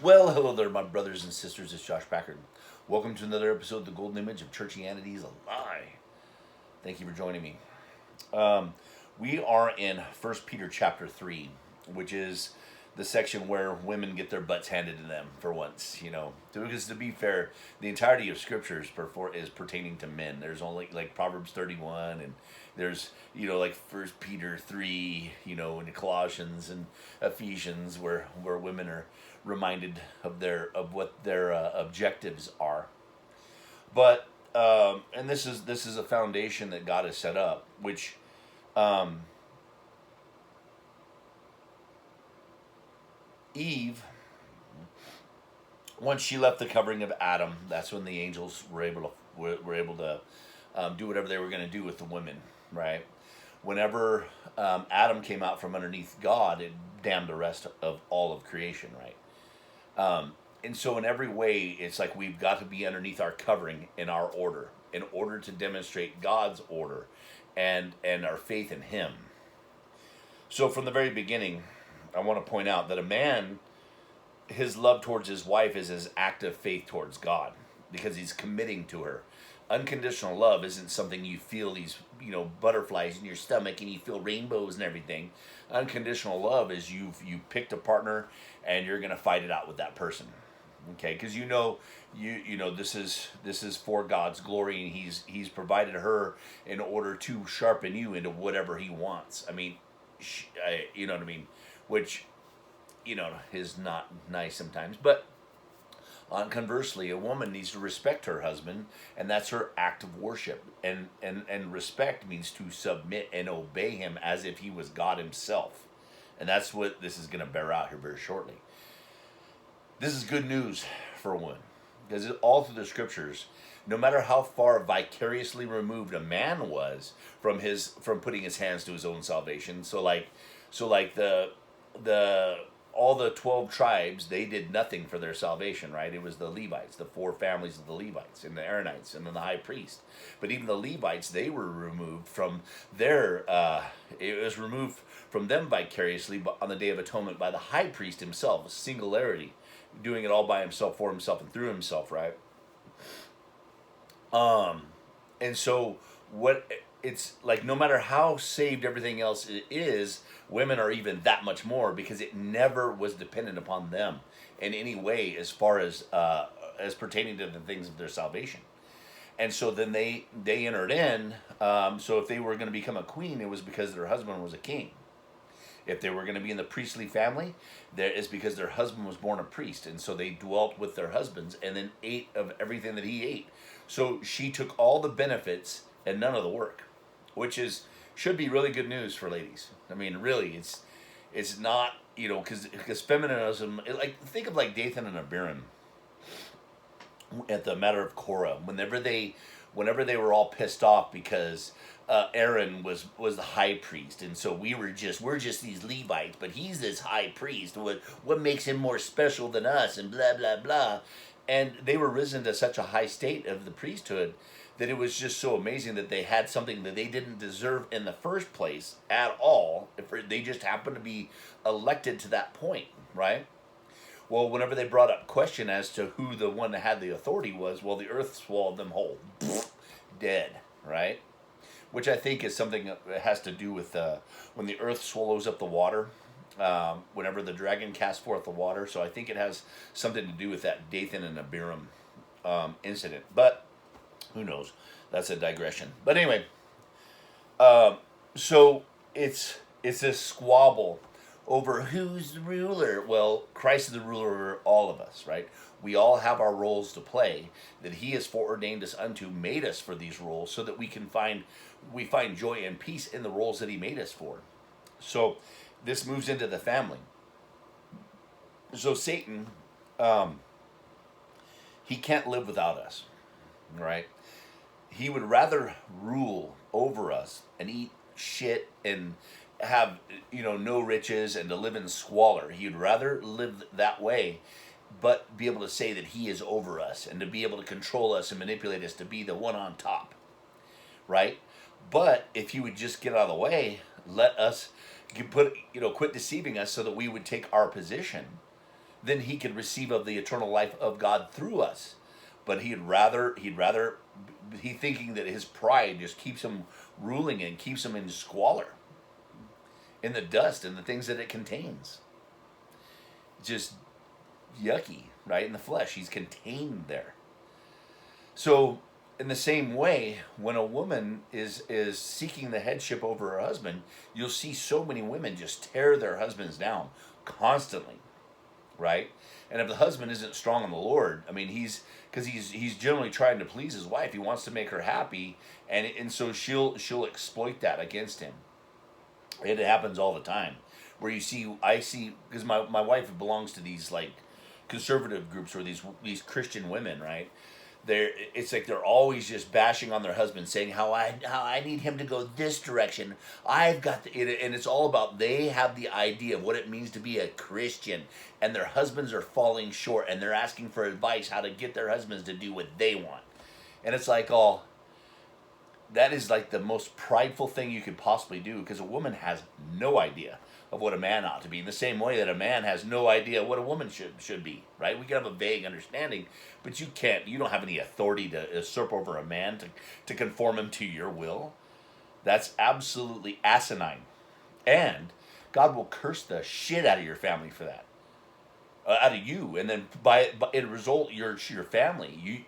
Well, hello there, my brothers and sisters. It's Josh Packard. Welcome to another episode of The Golden Image of Churchianity is a Lie. Thank you for joining me. Um, we are in First Peter chapter 3, which is the section where women get their butts handed to them for once, Because to be fair, the entirety of Scripture is pertaining to men. There's only like Proverbs 31 and there's, like First Peter 3, and Colossians and Ephesians where women are reminded of what their objectives are. But and this is a foundation that God has set up, which um, Eve, once she left the covering of Adam, that's when the angels were able to do whatever they were going to do with the women, right? Whenever Adam came out from underneath God, it damned the rest of all of creation, right? And so, in every way, it's like we've got to be underneath our covering in our order, in order to demonstrate God's order and our faith in Him. So, from the very beginning, I want to point out that a man, his love towards his wife is his act of faith towards God because he's committing to her. Unconditional love isn't something you feel these, butterflies in your stomach and you feel rainbows and everything. Unconditional love is you picked a partner and you're going to fight it out with that person. Okay, because this is for God's glory, and He's provided her in order to sharpen you into whatever He wants. I mean, you know what I mean, which is not nice sometimes, but conversely, a woman needs to respect her husband, and that's her act of worship. And respect means to submit and obey him as if he was God Himself, and that's what this is going to bear out here very shortly. This is good news for a woman because all through the scriptures, no matter how far vicariously removed a man was from putting his hands to his own salvation, so like the all the 12 tribes, they did nothing for their salvation, right? It was the Levites, the four families of the Levites, and the Aaronites, and then the high priest. But even the Levites, they were removed from it was removed from them vicariously on the Day of Atonement by the high priest himself, singularity, doing it all by himself, for himself, and through himself, right? Um, and so what it's like, no matter how saved everything else is, women are even that much more because it never was dependent upon them in any way as pertaining to the things of their salvation. And so then they entered in. So if they were going to become a queen, it was because their husband was a king. If they were going to be in the priestly family, there is because their husband was born a priest, and so they dwelt with their husbands and then ate of everything that he ate. So she took all the benefits and none of the work, which is should be really good news for ladies. I mean, really, it's not, because feminism, like, think of like Dathan and Abiram at the matter of Korah, whenever they were all pissed off because Aaron was the high priest, and so we're just these Levites, but he's this high priest. What makes him more special than us? And blah blah blah. And they were risen to such a high state of the priesthood that it was just so amazing that they had something that they didn't deserve in the first place at all. If they just happened to be elected to that point, right? Well, whenever they brought up question as to who the one that had the authority was, well, the earth swallowed them whole, dead, right? Which I think is something that has to do with when the earth swallows up the water. Whenever the dragon casts forth the water, so I think it has something to do with that Dathan and Abiram incident. But who knows? That's a digression. But anyway, so it's a squabble over who's the ruler. Well, Christ is the ruler over all of us, right? We all have our roles to play that He has foreordained us unto, made us for these roles, so that we find joy and peace in the roles that He made us for. So this moves into the family. So Satan, um, he can't live without us, right? He would rather rule over us and eat shit and have no riches and to live in squalor. He'd rather live that way, but be able to say that he is over us and to be able to control us and manipulate us to be the one on top, right? But if he would just get out of the way, let us quit deceiving us so that we would take our position, then he could receive of the eternal life of God through us. But he'd rather he thinking that his pride just keeps him ruling and keeps him in squalor, in the dust and the things that it contains. Just yucky, right? In the flesh, he's contained there. So in the same way, when a woman is seeking the headship over her husband, you'll see so many women just tear their husbands down constantly, right? And if the husband isn't strong in the Lord, I mean, he's generally trying to please his wife. He wants to make her happy, and so she'll exploit that against him. It happens all the time, where I see, because my wife belongs to these like conservative groups, or these Christian women, right? It's like they're always just bashing on their husband, saying how I need him to go this direction. I've got and it's all about, they have the idea of what it means to be a Christian, and their husbands are falling short, and they're asking for advice how to get their husbands to do what they want. And it's like, oh, that is like the most prideful thing you could possibly do, because a woman has no idea of what a man ought to be, in the same way that a man has no idea what a woman should be, right? We can have a vague understanding, but you don't have any authority to usurp over a man to conform him to your will. That's absolutely asinine. And God will curse the shit out of your family for that, out of you, and then by in result, your family.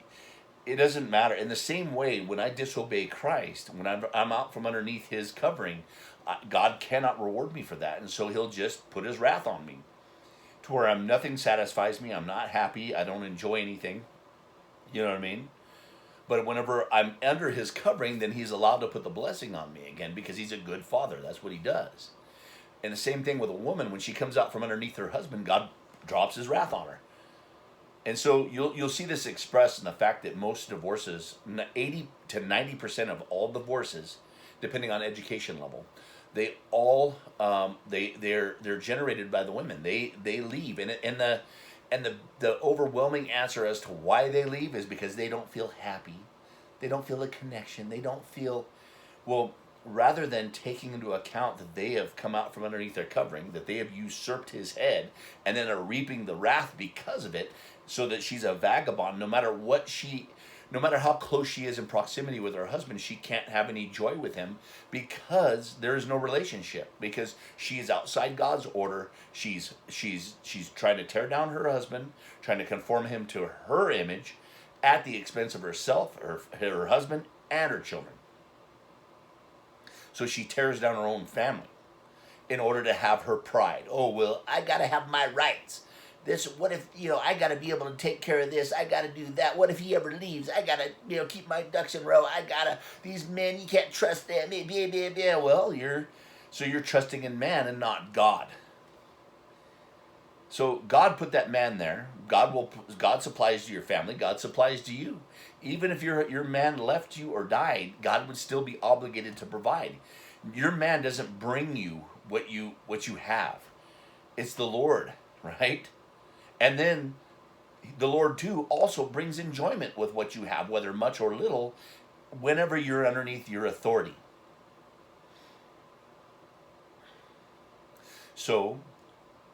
It doesn't matter. In the same way, when I disobey Christ, when I'm out from underneath his covering, God cannot reward me for that. And so he'll just put his wrath on me, to where nothing satisfies me. I'm not happy. I don't enjoy anything. You know what I mean? But whenever I'm under his covering, then he's allowed to put the blessing on me again, because he's a good father. That's what he does. And the same thing with a woman. When she comes out from underneath her husband, God drops his wrath on her. And so you'll see this expressed in the fact that most divorces, 80 to 90% of all divorces, depending on education level, they all they're generated by the women. They leave, and the overwhelming answer as to why they leave is because they don't feel happy, they don't feel a connection, they don't feel well. Rather than taking into account that they have come out from underneath their covering, that they have usurped his head, and then are reaping the wrath because of it, so that she's a vagabond. No matter how close she is in proximity with her husband, she can't have any joy with him, because there is no relationship. Because she is outside God's order. She's trying to tear down her husband, trying to conform him to her image, at the expense of herself, her husband, and her children. So she tears down her own family in order to have her pride. Oh, well, I got to have my rights. What if, I got to be able to take care of this. I got to do that. What if he ever leaves? I got to, keep my ducks in a row. These men, you can't trust them. Blah, blah, blah. Well, you're trusting in man and not God. So God put that man there. God supplies to your family. God supplies to you. Even if your man left you or died, God would still be obligated to provide. Your man doesn't bring you what you have. It's the Lord, right? And then the Lord too also brings enjoyment with what you have, whether much or little, whenever you're underneath your authority. So,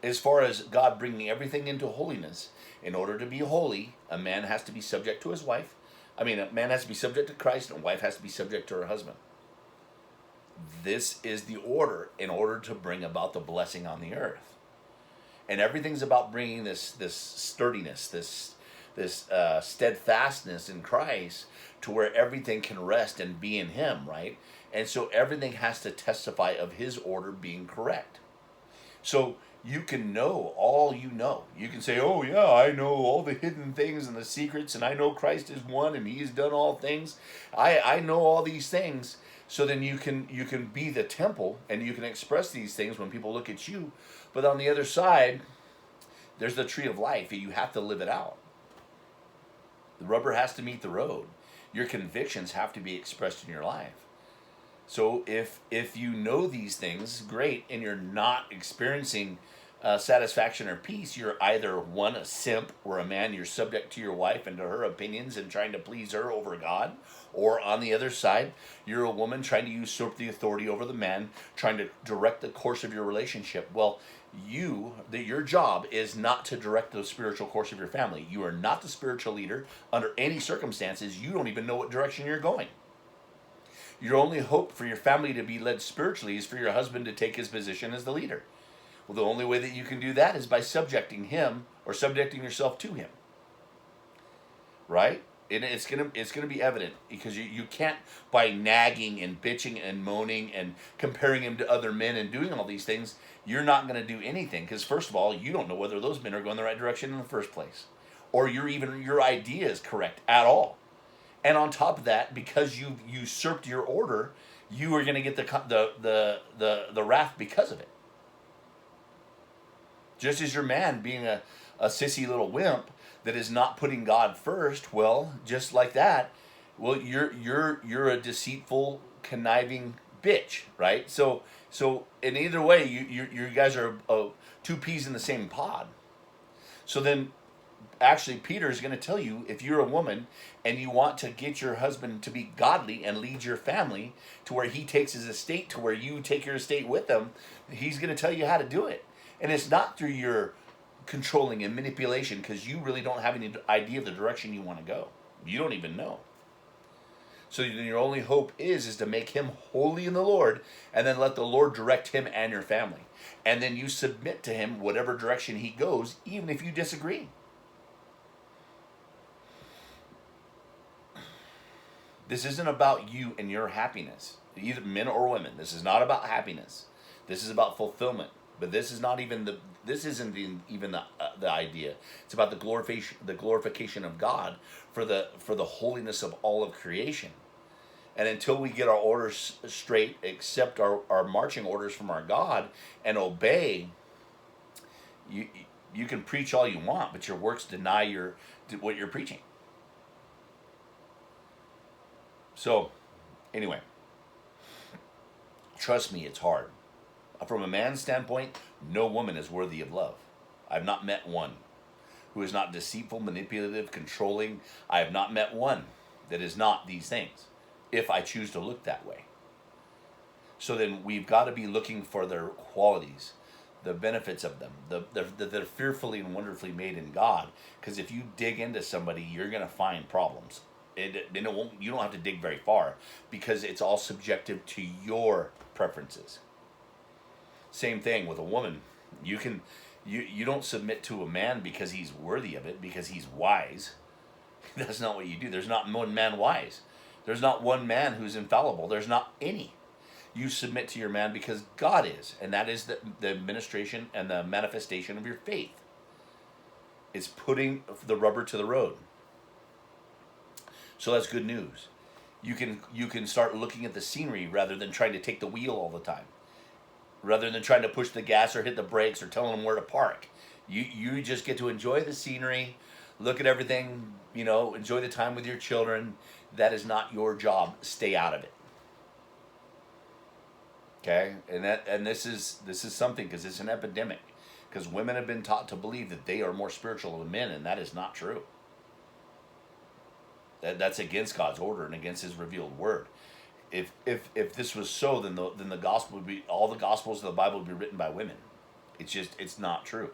as far as God bringing everything into holiness, in order to be holy, a man has to be subject to his wife. A man has to be subject to Christ, and a wife has to be subject to her husband. This is the order in order to bring about the blessing on the earth. And everything's about bringing this sturdiness, this steadfastness in Christ, to where everything can rest and be in him, right? And so everything has to testify of his order being correct. So you can know all you know. You can say, oh yeah, I know all the hidden things and the secrets, and I know Christ is one and he's done all things. I know all these things. So then you can be the temple, and you can express these things when people look at you. But on the other side, there's the tree of life. You have to live it out. The rubber has to meet the road. Your convictions have to be expressed in your life. So if you know these things, great, and you're not experiencing satisfaction or peace, you're either one, a simp, or a man, you're subject to your wife and to her opinions and trying to please her over God, or on the other side, you're a woman trying to usurp the authority over the man, trying to direct the course of your relationship. Well, your job is not to direct the spiritual course of your family. You are not the spiritual leader under any circumstances. You don't even know what direction you're going. Your only hope for your family to be led spiritually is for your husband to take his position as the leader. Well, the only way that you can do that is by subjecting him or subjecting yourself to him. Right? And it's gonna be evident because you can't, by nagging and bitching and moaning and comparing him to other men and doing all these things, you're not gonna do anything because first of all, you don't know whether those men are going the right direction in the first place, or your idea is correct at all. And on top of that, because you usurped your order, you are gonna get the wrath because of it. Just as your man being a sissy little wimp that is not putting God first, well, just like that, well, you're a deceitful, conniving bitch, right? So in either way, you guys are two peas in the same pod. So then, actually, Peter is going to tell you if you're a woman and you want to get your husband to be godly and lead your family to where he takes his estate to where you take your estate with him, he's going to tell you how to do it. And it's not through your controlling and manipulation because you really don't have any idea of the direction you want to go. You don't even know. So your only hope is to make him holy in the Lord and then let the Lord direct him and your family. And then you submit to him whatever direction he goes, even if you disagree. This isn't about you and your happiness, either men or women. This is not about happiness. This is about fulfillment. But this is not even the. This isn't even the idea. It's about the glorification of God for the holiness of all of creation. And until we get our orders straight, accept our marching orders from our God, and obey, you can preach all you want, but your works deny what you're preaching. So, anyway, trust me, it's hard. From a man's standpoint, no woman is worthy of love. I've not met one who is not deceitful, manipulative, controlling. I have not met one that is not these things, if I choose to look that way. So then we've got to be looking for their qualities, the benefits of them, they're fearfully and wonderfully made in God. Because if you dig into somebody, you're going to find problems. You don't have to dig very far because it's all subjective to your preferences. Same thing with a woman. You don't submit to a man because he's worthy of it, because he's wise. That's not what you do. There's not one man wise. There's not one man who's infallible. There's not any. You submit to your man because God is, and that is the administration and the manifestation of your faith. It's putting the rubber to the road. So that's good news. You can start looking at the scenery rather than trying to take the wheel all the time. Rather than trying to push the gas or hit the brakes or telling them where to park. You just get to enjoy the scenery, look at everything, enjoy the time with your children. That is not your job. Stay out of it. Okay? And this is something, because it's an epidemic. Because women have been taught to believe that they are more spiritual than men, and that is not true. That's against God's order and against his revealed word. If this was so, then the gospel would be, all the gospels of the Bible would be written by women. It's not true.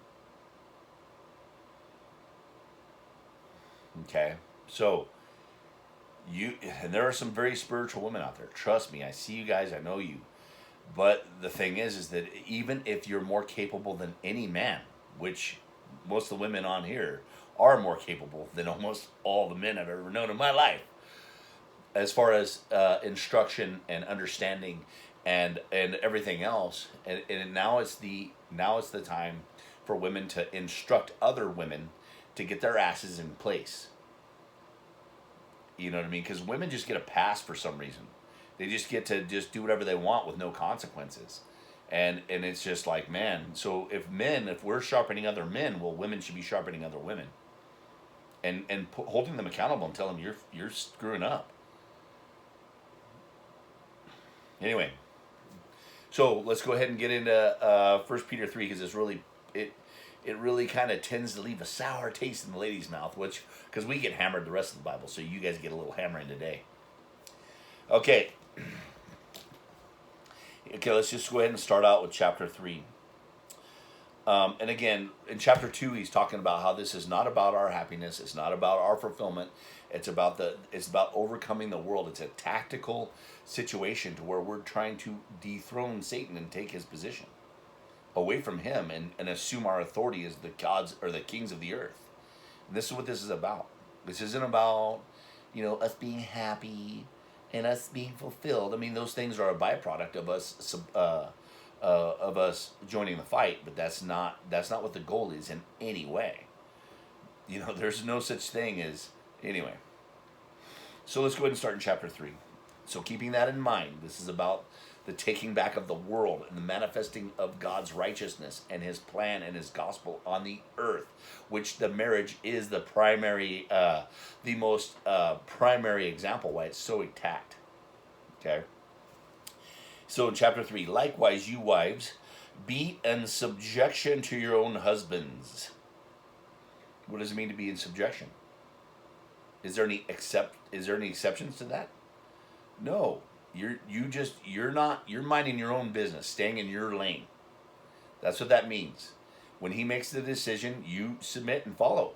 Okay, so and there are some very spiritual women out there. Trust me, I see you guys, I know you. But the thing is that even if you're more capable than any man, which most of the women on here are more capable than almost all the men I've ever known in my life, as far as instruction and understanding and everything else, and now it's the time for women to instruct other women to get their asses in place. You know what I mean? Because women just get a pass for some reason. They just get to just do whatever they want with no consequences, and it's just like, man. So if we're sharpening other men, well, women should be sharpening other women, and holding them accountable and telling them you're screwing up. Anyway, so let's go ahead and get into 1 Peter 3, because it really kind of tends to leave a sour taste in the lady's mouth, which, because we get hammered the rest of the Bible, so you guys get a little hammering today. Okay. Okay, let's just go ahead and start out with chapter 3. And again, in chapter 2, he's talking about how this is not about our happiness. It's not about our fulfillment. It's about overcoming the world. It's a tactical situation to where we're trying to dethrone Satan and take his position away from him and assume our authority as the gods or the kings of the earth. And this is what this is about. This isn't about, us being happy and us being fulfilled. I mean, those things are a byproduct of us joining the fight, but that's not what the goal is in any way. There's no such thing as anyway. So let's go ahead and start in chapter 3. So keeping that in mind, this is about the taking back of the world and the manifesting of God's righteousness and his plan and his gospel on the earth, which the marriage is the primary, the most primary example why it's so attacked. Okay. So in chapter 3, likewise, you wives, be in subjection to your own husbands. What does it mean to be in subjection? Is there any exceptions to that? No. You're minding your own business, staying in your lane. That's what that means. When he makes the decision, you submit and follow.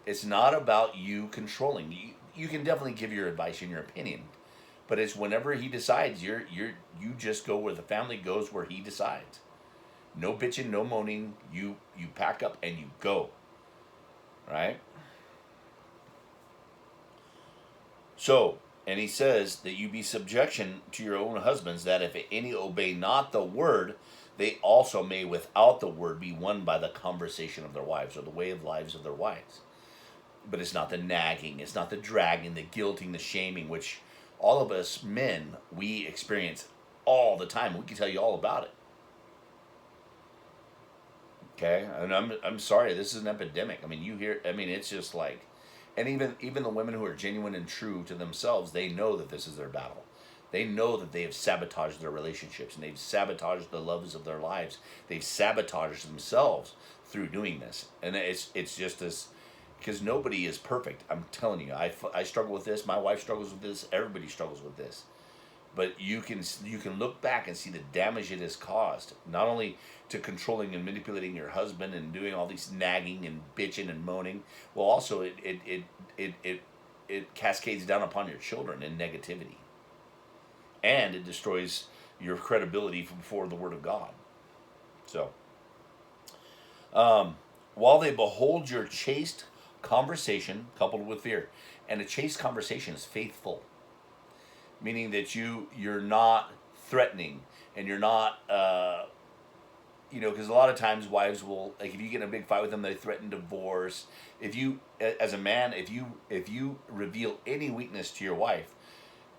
It's not about you controlling. You can definitely give your advice and your opinion, but it's whenever he decides, you just go where the family goes, where he decides. No bitching, no moaning. You pack up and you go. Right? So, and he says that you be subjection to your own husbands, that if any obey not the word, they also may without the word be won by the conversation of their wives, or the way of lives of their wives. But it's not the nagging, it's not the dragging, the guilting, the shaming, which all of us men, we experience all the time. We can tell you all about it. Okay? And I'm sorry, this is an epidemic. I mean, it's just like, and even the women who are genuine and true to themselves, they know that this is their battle. They know that they have sabotaged their relationships, and they've sabotaged the loves of their lives. They've sabotaged themselves through doing this. And it's just this, because nobody is perfect. I'm telling you, I struggle with this. My wife struggles with this. Everybody struggles with this. But you can look back and see the damage it has caused, not only to controlling and manipulating your husband and doing all these nagging and bitching and moaning. Well, also it cascades down upon your children in negativity, and it destroys your credibility before the Word of God. So, while they behold your chaste conversation coupled with fear, and a chaste conversation is faithful. Meaning that you're not threatening, and you're not, because a lot of times wives will, like, if you get in a big fight with them, they threaten divorce. If you, as a man, if you reveal any weakness to your wife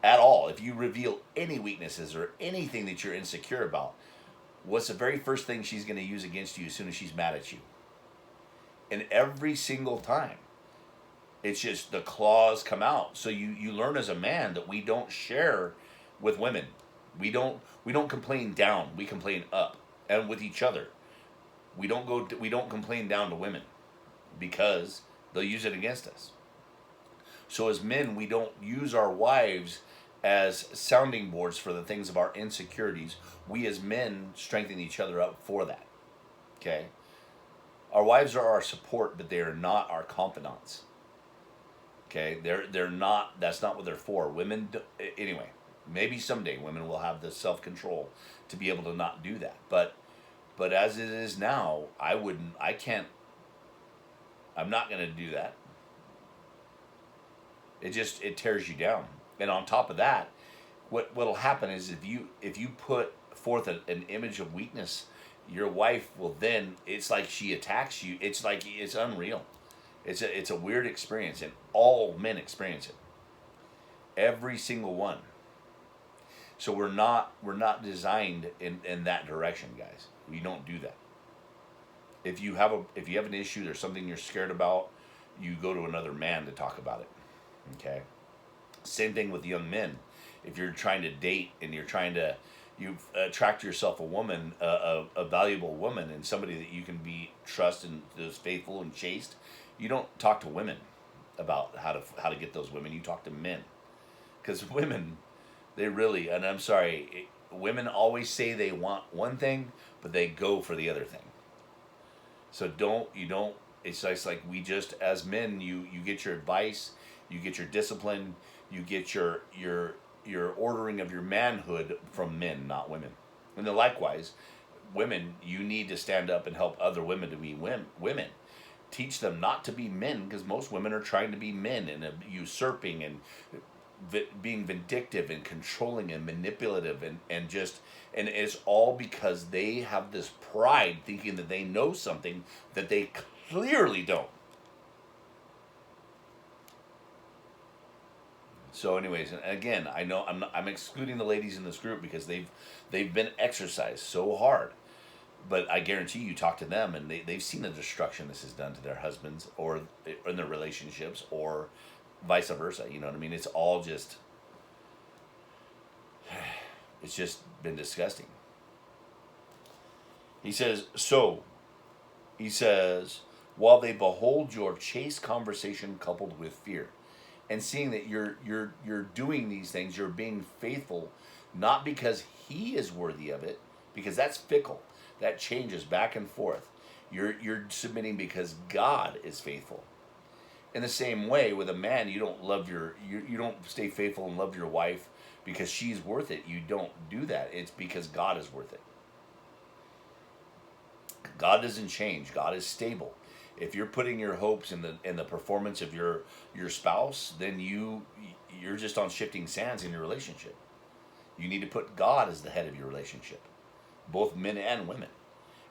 at all, if you reveal any weaknesses or anything that you're insecure about, what's the very first thing she's going to use against you as soon as she's mad at you? And every single time, it's just the claws come out. So you learn as a man that we don't share with women. We don't complain down. We complain up, and with each other. We don't complain down to women, because they'll use it against us. So as men, we don't use our wives as sounding boards for the things of our insecurities. We as men strengthen each other up for that. Okay? Our wives are our support, but they are not our confidants. Okay, they're not. That's not what they're for. Women, anyway. Maybe someday women will have the self-control to be able to not do that. But as it is now, I can't. I'm not going to do that. It tears you down. And on top of that, what'll happen is if you put forth an image of weakness, your wife will then. It's like she attacks you. It's like it's unreal. It's a weird experience, and all men experience it. Every single one. So we're not designed in that direction, guys. We don't do that. If you have an issue, there's something you're scared about, you go to another man to talk about it. Okay? Same thing with young men. If you're trying to date and you're trying to you've attracted yourself a woman, a valuable woman, and somebody that you can be trust and is faithful and chaste. You don't talk to women about how to get those women. You talk to men, because women, they really, and I'm sorry, women always say they want one thing, but they go for the other thing. So you don't. It's just like we just as men, you get your advice, you get your discipline, you get your ordering of your manhood from men, not women. And then likewise, women, you need to stand up and help other women to be women. Teach them not to be men, because most women are trying to be men and usurping and being vindictive and controlling and manipulative and just, and it's all because they have this pride thinking that they know something that they clearly don't. So anyways, and again, I know I'm excluding the ladies in this group because they've been exercised so hard, but I guarantee you talk to them and they've seen the destruction this has done to their husbands or in their relationships or vice versa. You know what I mean? It's all just, it's just been disgusting. He says, so, he says, while they behold your chaste conversation coupled with fear, and seeing that you're doing these things, you're being faithful, not because he is worthy of it, because that's fickle, that changes back and forth. You're submitting because God is faithful. In the same way, with a man, you don't love you don't stay faithful and love your wife because she's worth it. You don't do that. It's because God is worth it. God doesn't change. God is stable. If you're putting your hopes in the performance of your spouse, then you're just on shifting sands in your relationship. You need to put God as the head of your relationship, both men and women,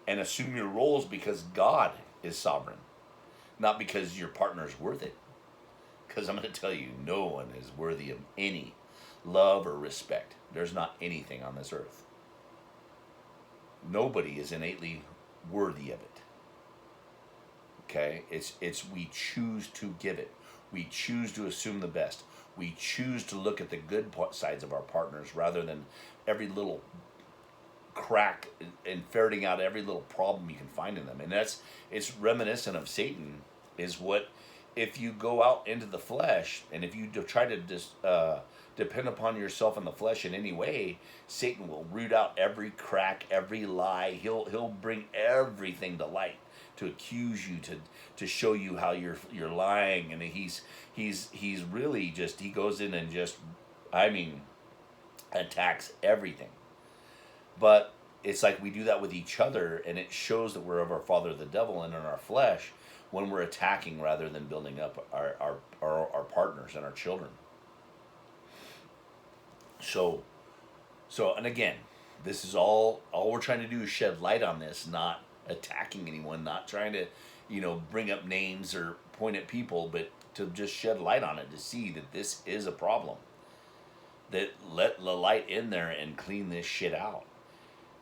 and assume your roles because God is sovereign, not because your partner is worth it. Because I'm going to tell you, no one is worthy of any love or respect. There's not anything on this earth. Nobody is innately worthy of it. Okay, it's we choose to give it. We choose to assume the best. We choose to look at the good sides of our partners rather than every little crack and ferreting out every little problem you can find in them. And it's reminiscent of Satan. Is what, if you go out into the flesh and if you try to depend upon yourself in the flesh in any way, Satan will root out every crack, every lie. He'll bring everything to light to accuse you, to show you how you're lying, and he's really just, he goes in and just, I mean, attacks everything. But it's like we do that with each other, and it shows that we're of our father the devil and in our flesh when we're attacking rather than building up our partners and our children. So and again, this is all we're trying to do is shed light on this, not attacking anyone, not trying to, bring up names or point at people, but to just shed light on it, to see that this is a problem. That let the light in there and clean this shit out.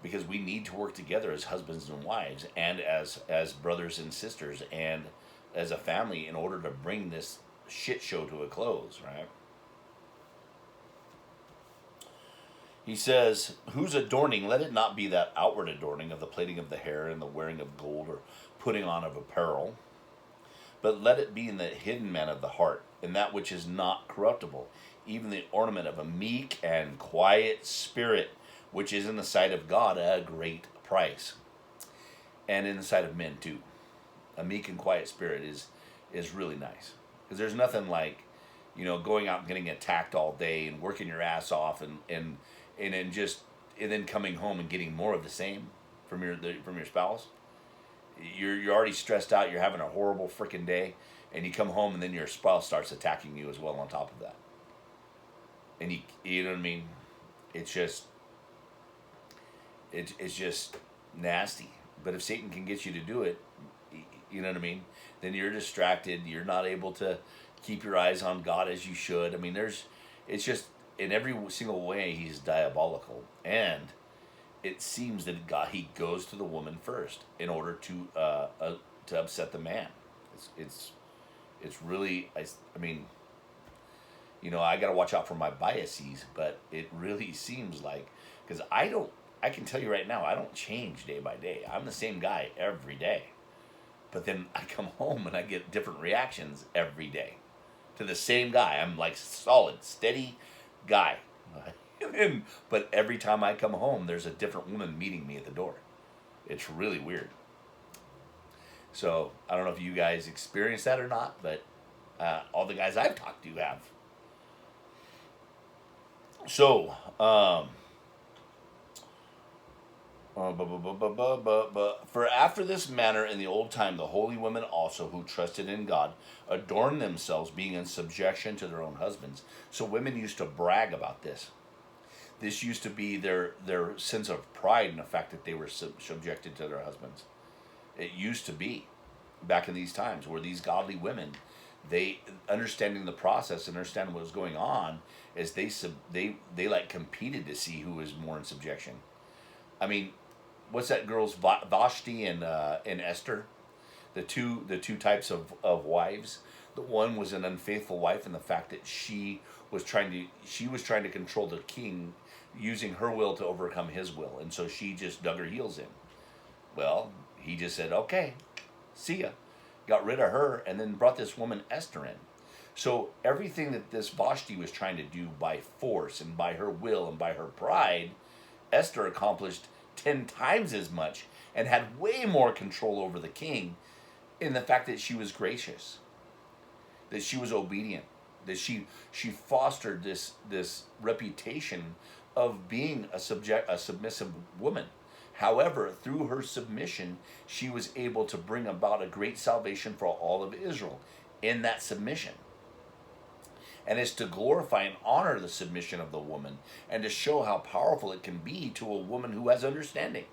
Because we need to work together as husbands and wives and as brothers and sisters and as a family in order to bring this shit show to a close, right? He says, whose adorning, let it not be that outward adorning of the plaiting of the hair and the wearing of gold or putting on of apparel, but let it be in the hidden man of the heart, in that which is not corruptible, even the ornament of a meek and quiet spirit, which is in the sight of God a great price, and in the sight of men too. A meek and quiet spirit is really nice, because there's nothing like, going out and getting attacked all day and working your ass off and then coming home and getting more of the same from your spouse. You're already stressed out. You're having a horrible freaking day, and you come home and then your spouse starts attacking you as well on top of that. And you know what I mean? It's just it's just nasty. But if Satan can get you to do it, you know what I mean? Then you're distracted. You're not able to keep your eyes on God as you should. I mean, it's just in every single way he's diabolical, and it seems that he goes to the woman first in order to upset the man. It's really I mean, I got to watch out for my biases, but it really seems like, because I can tell you right now, I don't change day by day. I'm the same guy every day. But then I come home and I get different reactions every day to the same guy. I'm like solid, steady guy. But every time I come home, there's a different woman meeting me at the door. It's really weird. So I don't know if you guys experience that or not, but all the guys I've talked to have. So, for after this manner in the old time, the holy women also who trusted in God adorned themselves, being in subjection to their own husbands. So women used to brag about this. This used to be their sense of pride in the fact that they were subjected to their husbands. It used to be back in these times where these godly women, they understanding the process and understanding what was going on, is they like competed to see who was more in subjection. I mean, what's that girl's Vashti and Esther, the two types of wives. The one was an unfaithful wife in the fact that she was trying to control the king using her will to overcome his will, and so she just dug her heels in. Well, he just said, "Okay, see ya," got rid of her, and then brought this woman Esther in. So everything that this Vashti was trying to do by force and by her will and by her pride, Esther accomplished 10 times as much and had way more control over the king in the fact that she was gracious, that she was obedient, that she fostered this reputation of being a submissive woman. However, through her submission, she was able to bring about a great salvation for all of Israel in that submission. And it's to glorify and honor the submission of the woman and to show how powerful it can be to a woman who has understanding.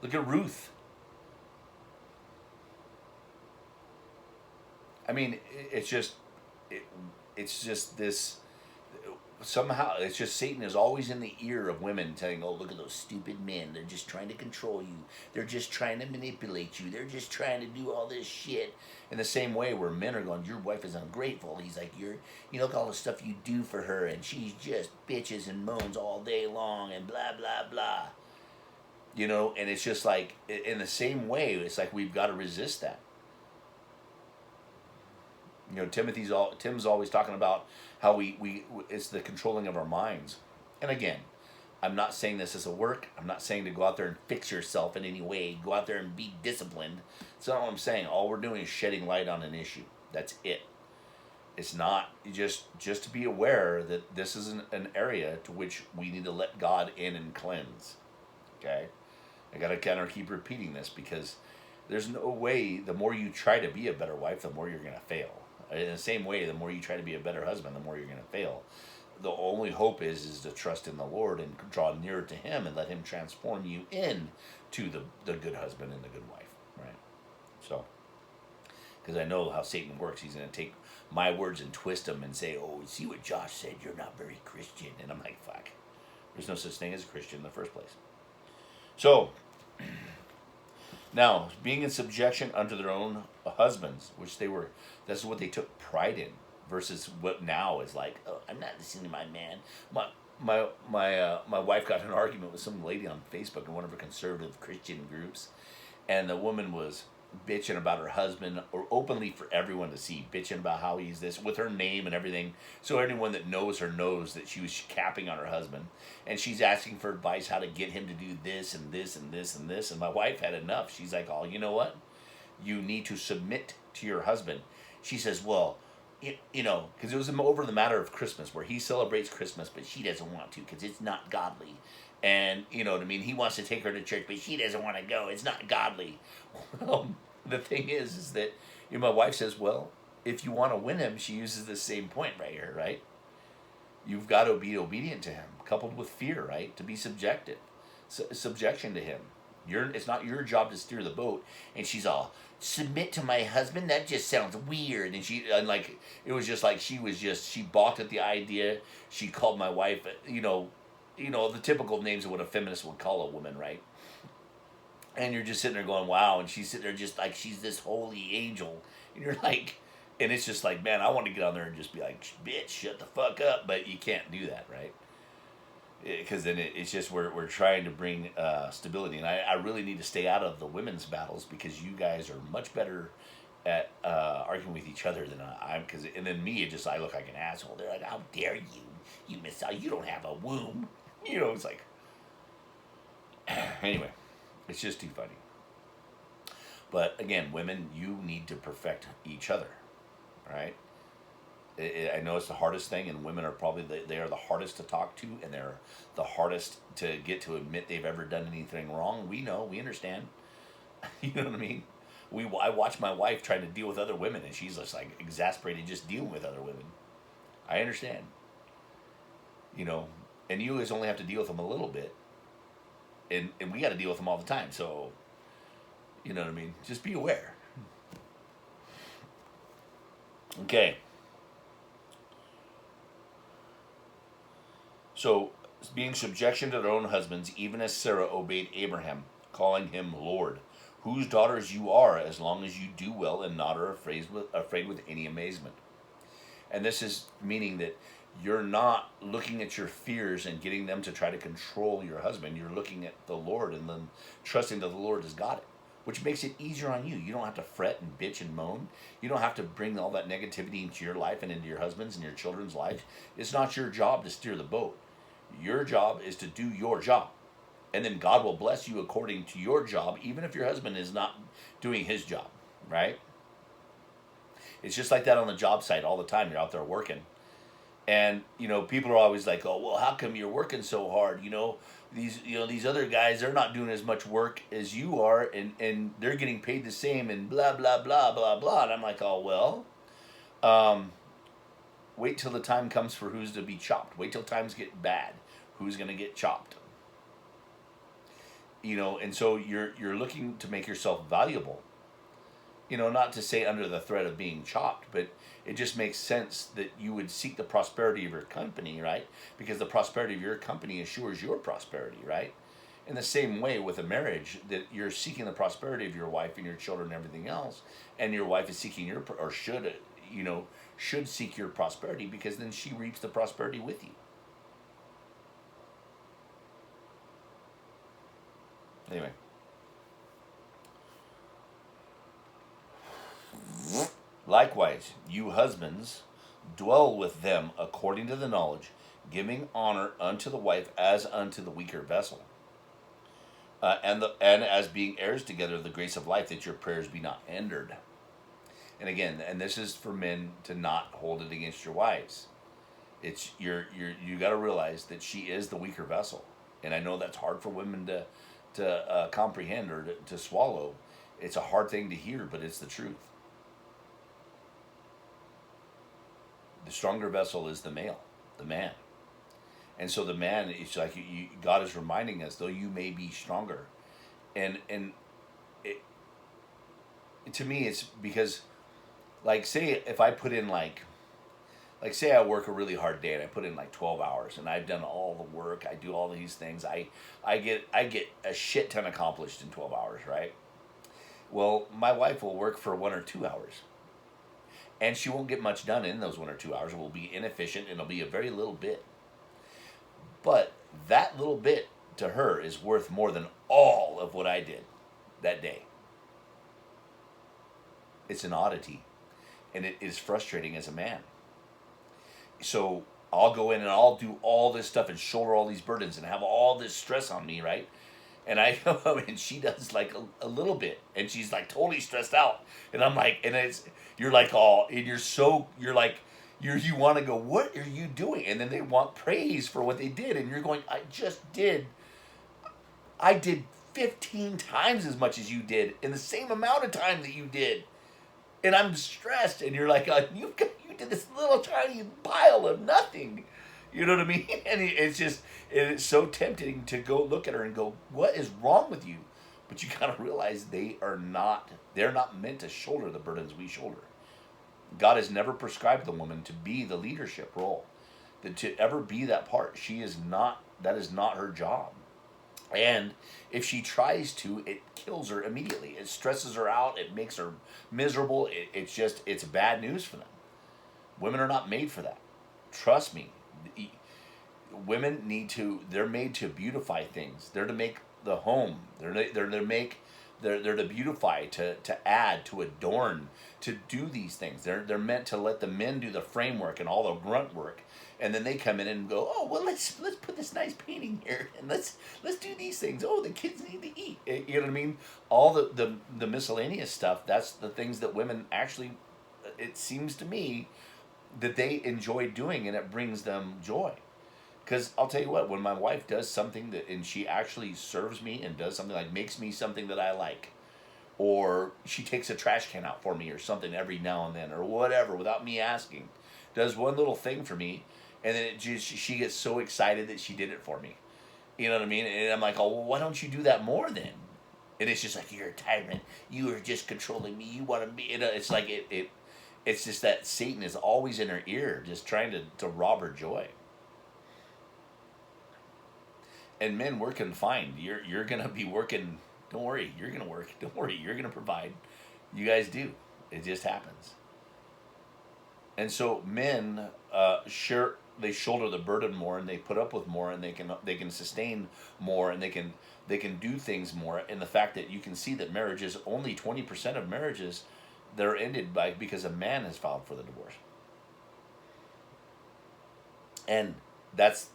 Look at Ruth. I mean, it's just this. Somehow, it's just Satan is always in the ear of women telling, "Oh, look at those stupid men. They're just trying to control you. They're just trying to manipulate you. They're just trying to do all this shit." In the same way, where men are going, "Your wife is ungrateful." He's like, look at all the stuff you do for her, and she's just bitches and moans all day long, and blah blah blah. And it's just like, in the same way, it's like we've got to resist that. Tim's always talking about how we it's the controlling of our minds. And again, I'm not saying this as a work. I'm not saying to go out there and fix yourself in any way. Go out there and be disciplined. That's not what I'm saying. All we're doing is shedding light on an issue. That's it. It's not just to be aware that this is an area to which we need to let God in and cleanse. Okay? I got to kind of keep repeating this because there's no way, the more you try to be a better wife, the more you're going to fail. In the same way, the more you try to be a better husband, the more you're going to fail. The only hope is to trust in the Lord and draw nearer to Him and let Him transform you into the good husband and the good wife, right? So, because I know how Satan works. He's going to take my words and twist them and say, "Oh, see what Josh said, you're not very Christian." And I'm like, fuck. There's no such thing as a Christian in the first place. So, now, being in subjection unto their own husbands, that's what they took pride in, versus what now is like, "Oh, I'm not listening to my man." My wife got in an argument with some lady on Facebook in one of her conservative Christian groups, and the woman was bitching about her husband, or openly for everyone to see, bitching about how he's this, with her name and everything. So anyone that knows her knows that she was capping on her husband, and she's asking for advice how to get him to do this and this and this and this. And my wife had enough. She's like, "Oh, you know what? You need to submit to your husband." She says, "Well, because it was over the matter of Christmas, where he celebrates Christmas, but she doesn't want to because it's not godly. And, you know what I mean? He wants to take her to church, but she doesn't want to go. It's not godly." Well, the thing is that my wife says, "Well, if you want to win him," she uses the same point right here, right? You've got to be obedient to him, coupled with fear, right? To be subjection to him. It's not your job to steer the boat. And she's all, "Submit to my husband? That just sounds weird." And it was just like she balked at the idea. She called my wife, the typical names of what a feminist would call a woman, right? And you're just sitting there going, wow. And she's sitting there just like she's this holy angel. And you're like, And it's just like, man, I want to get on there and just be like, bitch, shut the fuck up. But you can't do that, right? Because then it's just we're trying to bring stability. And I really need to stay out of the women's battles because you guys are much better at arguing with each other than I'm. And then me, it just, I look like an asshole. They're like, how dare you? You miss out. You don't have a womb. You know, it's like, anyway, it's just too funny. But again, women, you need to perfect each other, right? I know it's the hardest thing, and women are probably they are the hardest to talk to, and they're the hardest to get to admit they've ever done anything wrong. We know, we understand. You know what I mean? I watch my wife trying to deal with other women, and she's just like exasperated just dealing with other women. I understand. You know, and you guys only have to deal with them a little bit, and we got to deal with them all the time. So, you know what I mean? Just be aware. Okay. So, being subjection to their own husbands, even as Sarah obeyed Abraham, calling him Lord, whose daughters you are, as long as you do well and not are afraid with any amazement. And this is meaning that you're not looking at your fears and getting them to try to control your husband. You're looking at the Lord and then trusting that the Lord has got it, which makes it easier on you. You don't have to fret and bitch and moan. You don't have to bring all that negativity into your life and into your husband's and your children's life. It's not your job to steer the boat. Your job is to do your job. And then God will bless you according to your job, even if your husband is not doing his job, right? It's just like that on the job site all the time. You're out there working. And, you know, people are always like, oh, well, how come you're working so hard? These other guys, they're not doing as much work as you are, and they're getting paid the same and blah, blah, blah, blah, blah. And I'm like, oh, well, wait till the time comes for who's to be chopped. Wait till times get bad. Who's going to get chopped? You know, and so you're looking to make yourself valuable. You know, not to say under the threat of being chopped, but it just makes sense that you would seek the prosperity of your company, right? Because the prosperity of your company assures your prosperity, right? In the same way with a marriage, that you're seeking the prosperity of your wife and your children and everything else, and your wife is seeking should seek your prosperity, because then she reaps the prosperity with you. Anyway. Likewise, you husbands, dwell with them according to the knowledge, giving honor unto the wife as unto the weaker vessel, and as being heirs together of the grace of life, that your prayers be not hindered. And again, and this is for men to not hold it against your wives. It's you got to realize that she is the weaker vessel, and I know that's hard for women to comprehend or to swallow. It's a hard thing to hear, but it's the truth. The stronger vessel is the male, the man. And so the man, it's like God is reminding us, though you may be stronger. And it, to me, it's because, like, say if I put in like say I work a really hard day and I put in like 12 hours and I've done all the work, I do all these things, I get a shit ton accomplished in 12 hours, right? Well, my wife will work for 1 or 2 hours. And she won't get much done in those 1 or 2 hours. It will be inefficient and it'll be a very little bit. But that little bit to her is worth more than all of what I did that day. It's an oddity. And it is frustrating as a man. So I'll go in and I'll do all this stuff and shoulder all these burdens and have all this stress on me, right? And I go and she does like a little bit, and she's like totally stressed out, and I'm like, and you're like and you want to go, what are you doing? And then they want praise for what they did, and you're going, I did 15 times as much as you did in the same amount of time that you did, and I'm stressed, and you're like, you did this little tiny pile of nothing. You know what I mean? And it's so tempting to go look at her and go, what is wrong with you? But you gotta realize they're not meant to shoulder the burdens we shoulder. God has never prescribed the woman to be the leadership role, that to ever be that part. That is not her job. And if she tries to, it kills her immediately. It stresses her out. It makes her miserable. It's bad news for them. Women are not made for that. Trust me. Women they're made to beautify things. They're to make the home. They're to beautify, to add, to adorn, to do these things. They're meant to let the men do the framework and all the grunt work, and then they come in and go, oh well, let's put this nice painting here, and let's do these things. Oh, the kids need to eat. You know what I mean? All the miscellaneous stuff. That's the things that women actually. It seems to me that they enjoy doing, and it brings them joy. Because I'll tell you what, when my wife does something and she actually serves me and does something like makes me something that I like, or she takes a trash can out for me or something every now and then or whatever without me asking, does one little thing for me, and then she gets so excited that she did it for me. You know what I mean? And I'm like, oh, well, why don't you do that more then? And it's just like, you're a tyrant. You are just controlling me. You want to be. It's like it's just that Satan is always in her ear, just trying to rob her joy. And men, we're confined. You're gonna be working. Don't worry, you're gonna work. Don't worry, you're gonna provide. You guys do. It just happens. And so men, sure, they shoulder the burden more, and they put up with more, and they can sustain more, and they can do things more. And the fact that you can see that marriages, only 20% of marriages, they're ended because a man has filed for the divorce. And that's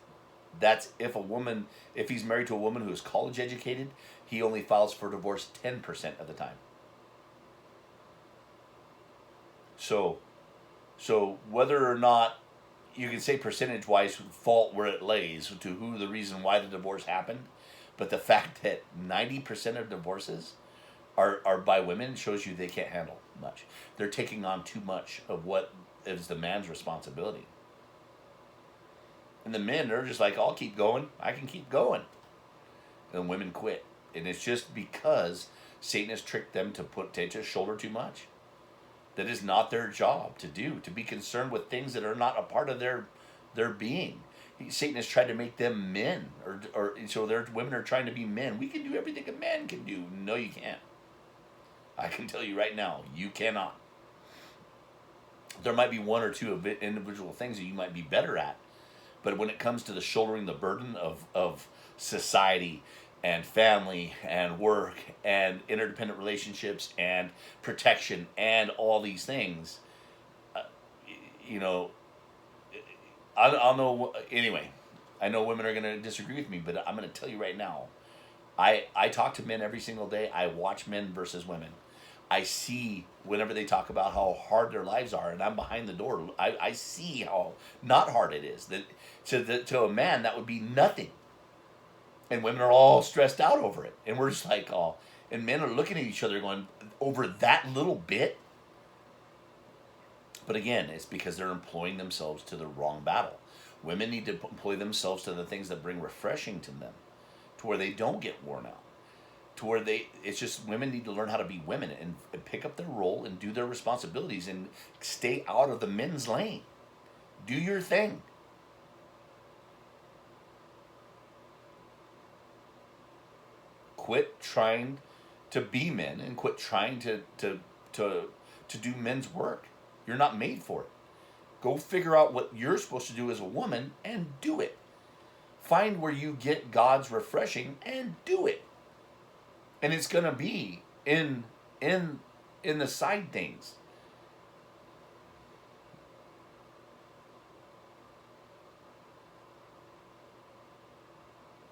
if he's married to a woman who is college educated, he only files for divorce 10% of the time. So so whether or not you can say percentage wise fault where it lays to who the reason why the divorce happened, but the fact that 90% of divorces are by women shows you they can't handle much. They're taking on too much of what is the man's responsibility. And the men are just like, I'll keep going. I can keep going. And women quit. And it's just because Satan has tricked them to just shoulder too much. That is not their job to do, to be concerned with things that are not a part of their being. Satan has tried to make them men, or so their women are trying to be men. We can do everything a man can do. No, you can't. I can tell you right now, you cannot. There might be one or two of individual things that you might be better at, but when it comes to the shouldering the burden of society and family and work and interdependent relationships and protection and all these things, uh, you know, I'll know anyway. I know women are going to disagree with me, but I'm going to tell you right now. I talk to men every single day. I watch men versus women. I see whenever they talk about how hard their lives are, and I'm behind the door. I see how not hard it is. That to a man that would be nothing, and women are all stressed out over it, and we're just like, oh, and men are looking at each other going over that little bit. But again, it's because they're employing themselves to the wrong battle. Women need to employ themselves to the things that bring refreshing to them, to where they don't get worn out, to where it's just women need to learn how to be women and pick up their role and do their responsibilities and stay out of the men's lane. Do your thing. Quit trying to be men and quit trying to do men's work. You're not made for it. Go figure out what you're supposed to do as a woman and do it. Find where you get God's refreshing and do it. And it's gonna be in the side things.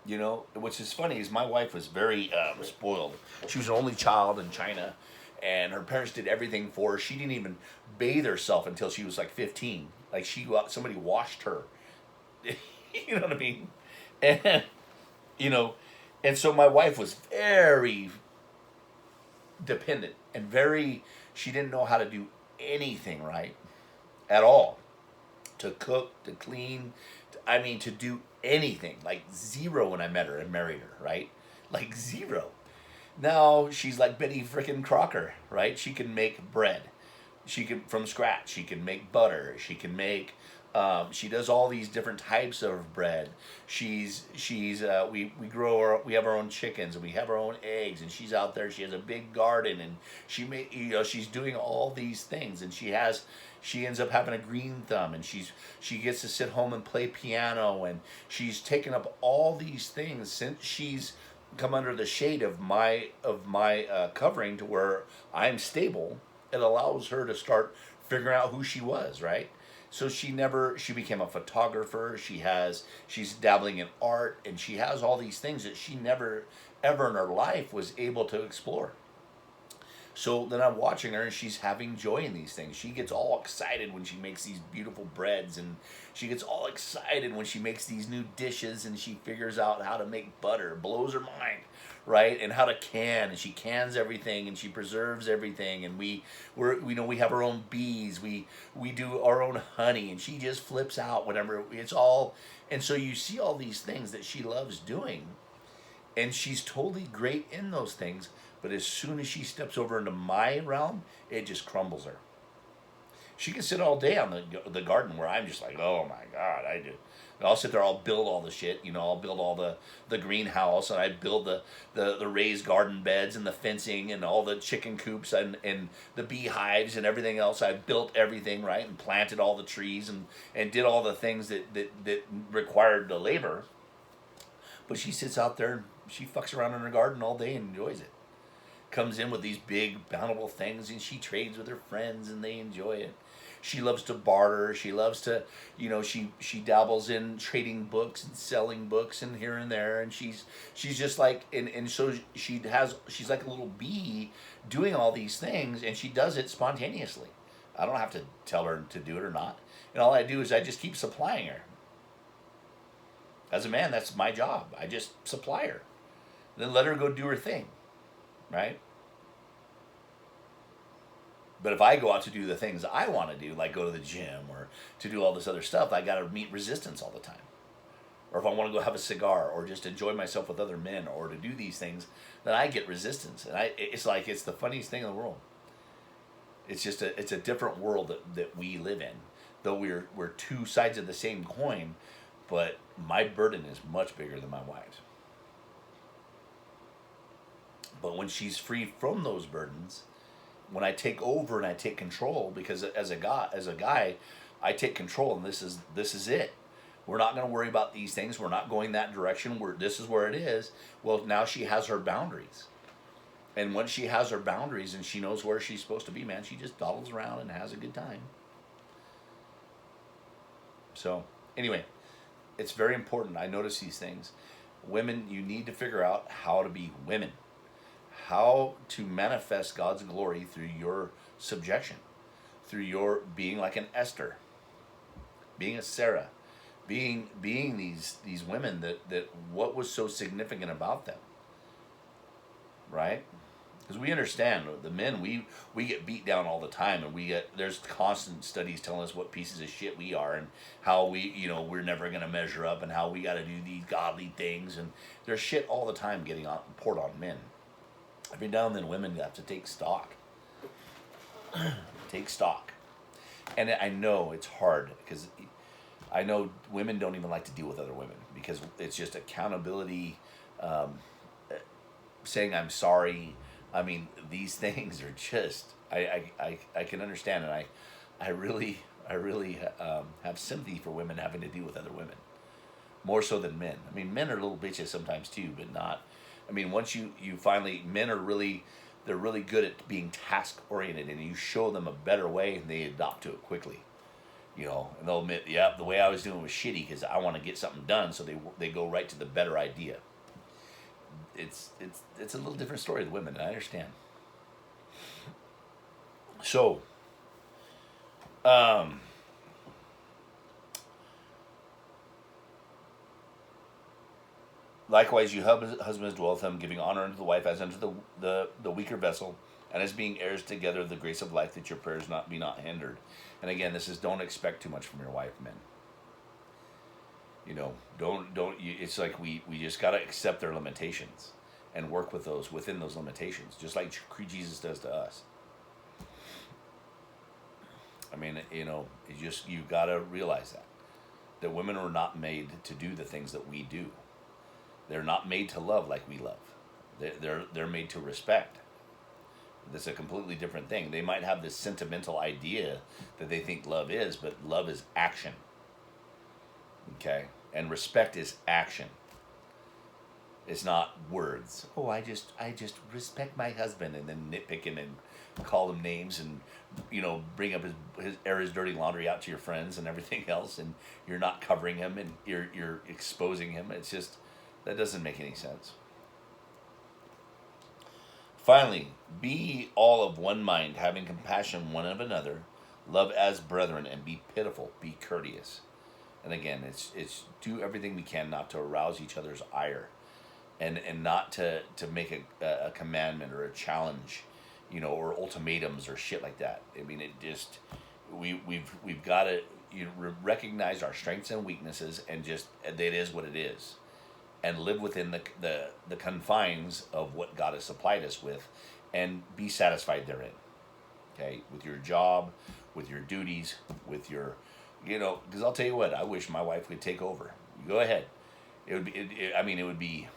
You know, which is funny is my wife was very spoiled. She was an only child in China, and her parents did everything for her. She didn't even bathe herself until she was like 15. Like somebody washed her. You know what I mean? And you know, and so my wife was very dependent and very. She didn't know how to do anything right at all. To cook, to clean, I mean, to do anything. Like zero when I met her and married her, right? Like zero. Now she's like Betty frickin' Crocker, right? She can make bread. She can from scratch. She can make butter. She can make She does all these different types of bread. We we have our own chickens and we have our own eggs, and she's out there. She has a big garden, and she's doing all these things, and she ends up having a green thumb, and she gets to sit home and play piano, and she's taken up all these things since she's come under the shade of my covering to where I'm stable. It allows her to start figuring out who she was, right? So she became a photographer. She's dabbling in art, and she has all these things that she never ever in her life was able to explore. So then I'm watching her, and she's having joy in these things. She gets all excited when she makes these beautiful breads, and she gets all excited when she makes these new dishes, and she figures out how to make butter. It blows her mind, right? And how to can, and she cans everything, and she preserves everything. And we have our own bees. We do our own honey, and she just flips out whenever it's all. And so you see all these things that she loves doing, and she's totally great in those things. But as soon as she steps over into my realm, it just crumbles her. She can sit all day on the garden where I'm just like, oh my god, I do. And I'll sit there, I'll build all the shit, I'll build all the greenhouse, and I build the raised garden beds and the fencing and all the chicken coops and the beehives and everything else. I built everything, right, and planted all the trees and did all the things that required the labor. But she sits out there and she fucks around in her garden all day and enjoys it. Comes in with these big bountiful things, and she trades with her friends and they enjoy it. She loves to barter. She loves to, she dabbles in trading books and selling books and here and there, and she's just like, and so she's like a little bee doing all these things, and she does it spontaneously. I don't have to tell her to do it or not, and all I do is I just keep supplying her. As a man, that's my job. I just supply her, then let her go do her thing, right? But if I go out to do the things I want to do, like go to the gym or to do all this other stuff, I got to meet resistance all the time. Or if I want to go have a cigar or just enjoy myself with other men or to do these things, then I get resistance. And it's the funniest thing in the world. It's just it's a different world that we live in. Though we're two sides of the same coin, but my burden is much bigger than my wife's. But when she's free from those burdens, when I take over and I take control, because as a guy, I take control, and this is it. We're not going to worry about these things. We're not going that direction. This is where it is. Well, now she has her boundaries, and once she has her boundaries and she knows where she's supposed to be, man, she just dawdles around and has a good time. So anyway, it's very important. I notice these things. Women, you need to figure out how to be women. How to manifest God's glory through your subjection, through your being like an Esther, being a Sarah, being these women that what was so significant about them, right? Because we understand the men, we get beat down all the time, and there's constant studies telling us what pieces of shit we are, and how we're never going to measure up, and how we got to do these godly things, and there's shit all the time getting poured on men. Every now and then, women have to take stock. Take stock. And I know it's hard, because I know women don't even like to deal with other women, because it's just accountability, saying I'm sorry. I mean, these things are just, I can understand, and I really have sympathy for women having to deal with other women, more so than men. I mean, men are little bitches sometimes too, but not. I mean, once you finally, they're really good at being task oriented, and you show them a better way, and they adopt to it quickly. And they'll admit, yeah, the way I was doing it was shitty because I want to get something done, so they go right to the better idea. It's a little different story with women, and I understand. So, likewise, you husbands dwell with him, giving honor unto the wife as unto the weaker vessel, and as being heirs together of the grace of life, that your prayers be not hindered. And again, this is, don't expect too much from your wife, men. It's like we just got to accept their limitations and work with within those limitations, just like Jesus does to us. I mean, you got to realize that women are not made to do the things that we do. They're not made to love like we love. They're made to respect. That's a completely different thing. They might have this sentimental idea that they think love is, but love is action. Okay? And respect is action. It's not words. Oh, I just respect my husband, and then nitpick him and call him names, and bring up his air his dirty laundry out to your friends and everything else, and you're not covering him, and you're exposing him. It's just, that doesn't make any sense. Finally, be all of one mind, having compassion one of another, love as brethren, and be pitiful, be courteous. And again, it's do everything we can not to arouse each other's ire, and not to make a commandment or a challenge, or ultimatums or shit like that. I mean, it just, we've got to recognize our strengths and weaknesses, and just, it is what it is, and live within the confines of what God has supplied us with, and be satisfied therein. Okay, with your job, with your duties, with your, because I'll tell you what, I wish my wife would take over. Go ahead. It would be. I mean, it would be.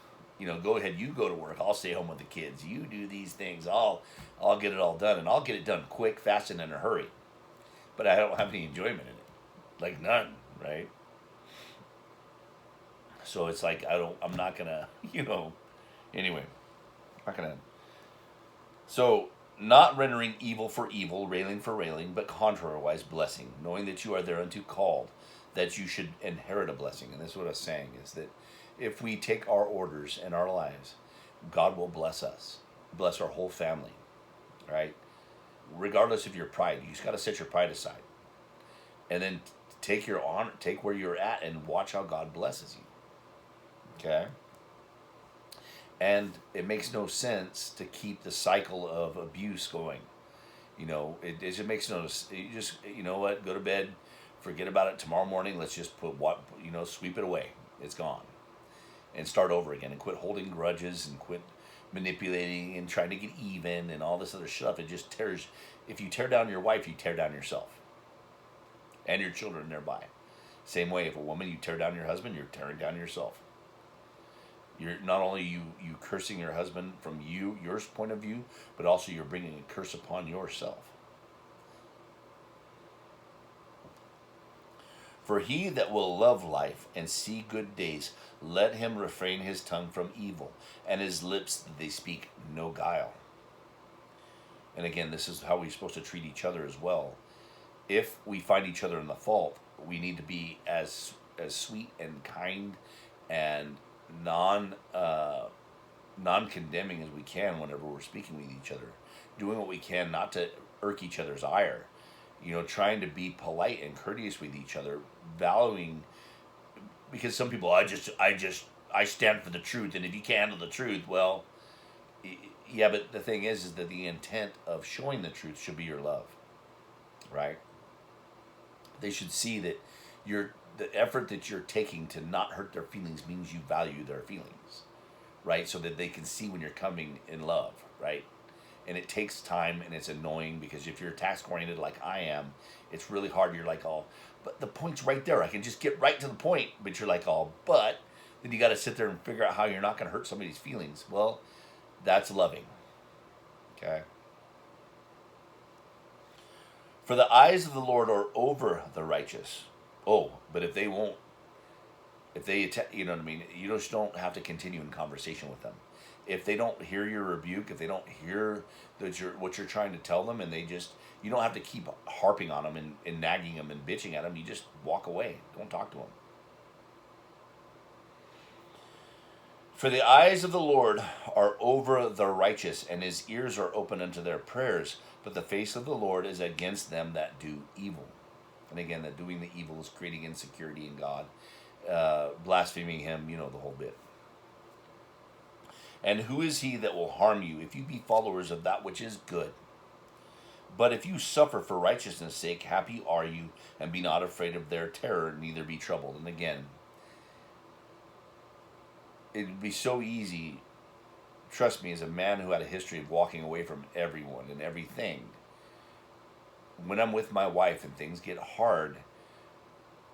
Go ahead. You go to work. I'll stay home with the kids. You do these things. I'll get it all done, and I'll get it done quick, fast, and in a hurry. But I don't have any enjoyment in it, like none, right? So it's like I'm not gonna. Anyway, not gonna. So, not rendering evil for evil, railing for railing, but contrariwise blessing, knowing that you are thereunto called, that you should inherit a blessing. And this is what I was saying, is that if we take our orders in our lives, God will bless us, bless our whole family, right? Regardless of your pride, you just got to set your pride aside, and then take your honor, take where you're at, and watch how God blesses you. Okay. And it makes no sense to keep the cycle of abuse going. It just makes no. You just, what, go to bed, forget about it. Tomorrow morning, let's just sweep it away. It's gone, and start over again, and quit holding grudges, and quit manipulating and trying to get even and all this other stuff. It just tears. If you tear down your wife, you tear down yourself and your children thereby. Same way, if a woman, you tear down your husband, you're tearing down yourself. You're not only you cursing your husband from your point of view, but also you're bringing a curse upon yourself. For he that will love life and see good days, let him refrain his tongue from evil, and his lips that they speak no guile. And again, this is how we're supposed to treat each other as well. If we find each other in the fault, we need to be as sweet and kind and non-condemning as we can whenever we're speaking with each other, doing what we can not to irk each other's ire, trying to be polite and courteous with each other, valuing, because some people, I stand for the truth, and if you can't handle the truth, well, yeah, but the thing is that the intent of showing the truth should be your love, right? They should see that the effort that you're taking to not hurt their feelings means you value their feelings, right? So that they can see when you're coming in love, right? And it takes time, and it's annoying, because if you're task oriented like I am, it's really hard. You're like, but the point's right there. I can just get right to the point. But you're like, but then you got to sit there and figure out how you're not going to hurt somebody's feelings. Well, that's loving. Okay. For the eyes of the Lord are over the righteous. Oh, but if they won't, if they, you know what I mean? You just don't have to continue in conversation with them. If they don't hear your rebuke, if they don't hear what you're trying to tell them, and you don't have to keep harping on them and nagging them and bitching at them. You just walk away. Don't talk to them. For the eyes of the Lord are over the righteous, and his ears are open unto their prayers. But the face of the Lord is against them that do evil. And again, that doing the evil is creating insecurity in God, blaspheming him, the whole bit. And who is he that will harm you if you be followers of that which is good? But if you suffer for righteousness' sake, happy are you, and be not afraid of their terror, neither be troubled. And again, it would be so easy, trust me, as a man who had a history of walking away from everyone and everything, when I'm with my wife and things get hard,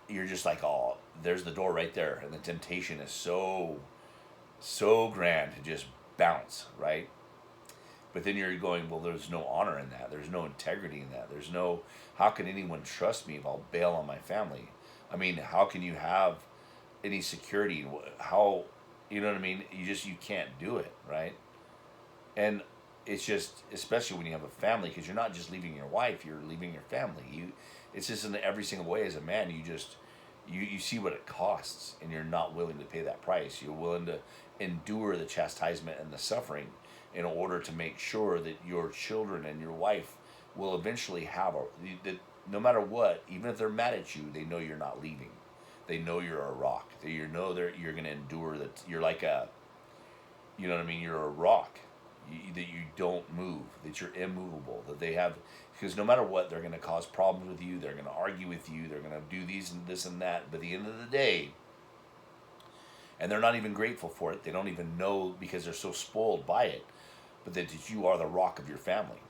you're just like, oh, there's the door right there, and the temptation is so grand to just bounce, right? But then you're going, well, there's no honor in that. There's no integrity in that. There's no, how can anyone trust me if I'll bail on my family? I mean, how can you have any security? How, you know what I mean? You can't do it, right? And it's just, especially when you have a family, because you're not just leaving your wife, you're leaving your family. It's just in every single way as a man, you see what it costs, and you're not willing to pay that price. You're willing to endure the chastisement and the suffering in order to make sure that your children and your wife will eventually have that no matter what, even if they're mad at you, they know you're not leaving. They know you're a rock. They know you're going to endure that. You're like a, you know what I mean? You're a rock. That you don't move. That you're immovable. That they have, because no matter what, they're going to cause problems with you. They're going to argue with you. They're going to do these and this and that. But at the end of the day, and they're not even grateful for it. They don't even know because they're so spoiled by it. But that you are the rock of your family.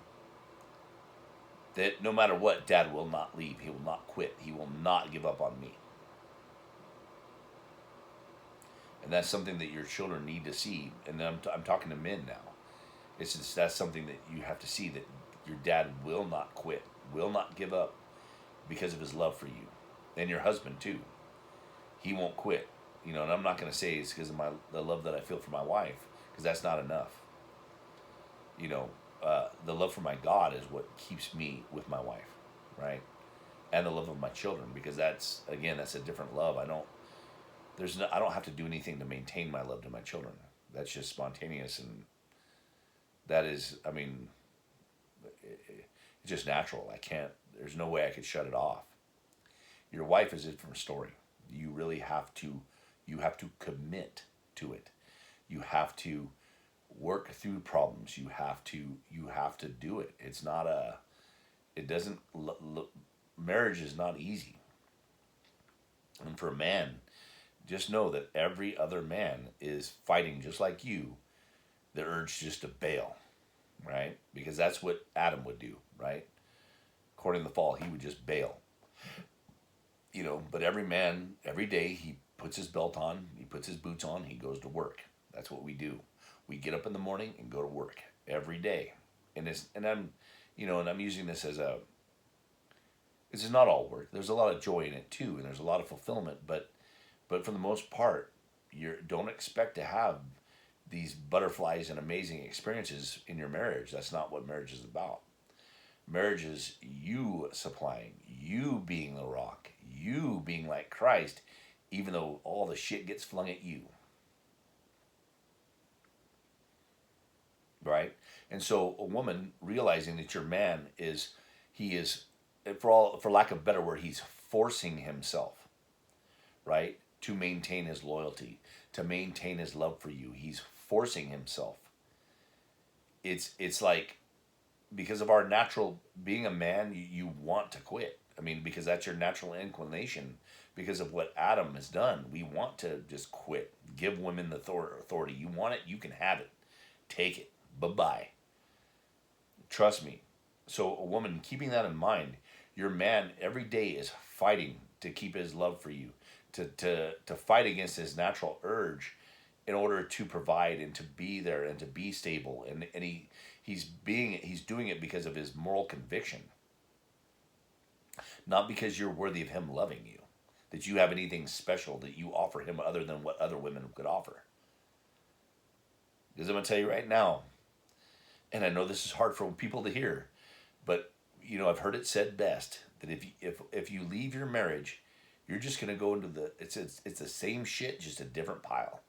That no matter what, Dad will not leave. He will not quit. He will not give up on me. And that's something that your children need to see. And I'm talking to men now. It's just, that's something that you have to see, that your dad will not quit, will not give up because of his love for you, and your husband too. He won't quit, you know. And I'm not going to say it's because of the love that I feel for my wife, because that's not enough. You know, the love for my God is what keeps me with my wife, right? And the love of my children, because that's a different love. I don't have to do anything to maintain my love to my children. That's just spontaneous, and that is, I mean, it's just natural. I can't. There's no way I could shut it off. Your wife is a different story. You really have to. You have to commit to it. You have to work through problems. You have to. You have to do it. It's not a. It doesn't. Marriage is not easy. And for a man, just know that every other man is fighting just like you, the urge just to bail, right? Because that's what Adam would do, right? According to the fall, he would just bail. You know, but every man, every day, he puts his belt on, he puts his boots on, he goes to work. That's what we do. We get up in the morning and go to work every day. And I'm using this as a, this is not all work. There's a lot of joy in it too, and there's a lot of fulfillment, but for the most part, you don't expect to have these butterflies and amazing experiences in your marriage. That's not what marriage is about. Marriage is you supplying, you being the rock, you being like Christ, even though all the shit gets flung at you. Right? And so a woman realizing that your man he is, for lack of a better word, he's forcing himself, right? To maintain his loyalty, to maintain his love for you. He's forcing himself. It's like, because of our natural, being a man, you want to quit. I mean, because that's your natural inclination. Because of what Adam has done, we want to just quit. Give women the authority. You want it, you can have it. Take it. Bye-bye. Trust me. So a woman, keeping that in mind, your man every day is fighting to keep his love for you, to fight against his natural urge in order to provide and to be there and to be stable. And he's doing it because of his moral conviction. Not because you're worthy of him loving you, that you have anything special that you offer him other than what other women could offer. Because I'm going to tell you right now, and I know this is hard for people to hear, but you know, I've heard it said best that if you leave your marriage, you're just going to go into it's the same shit, just a different pile.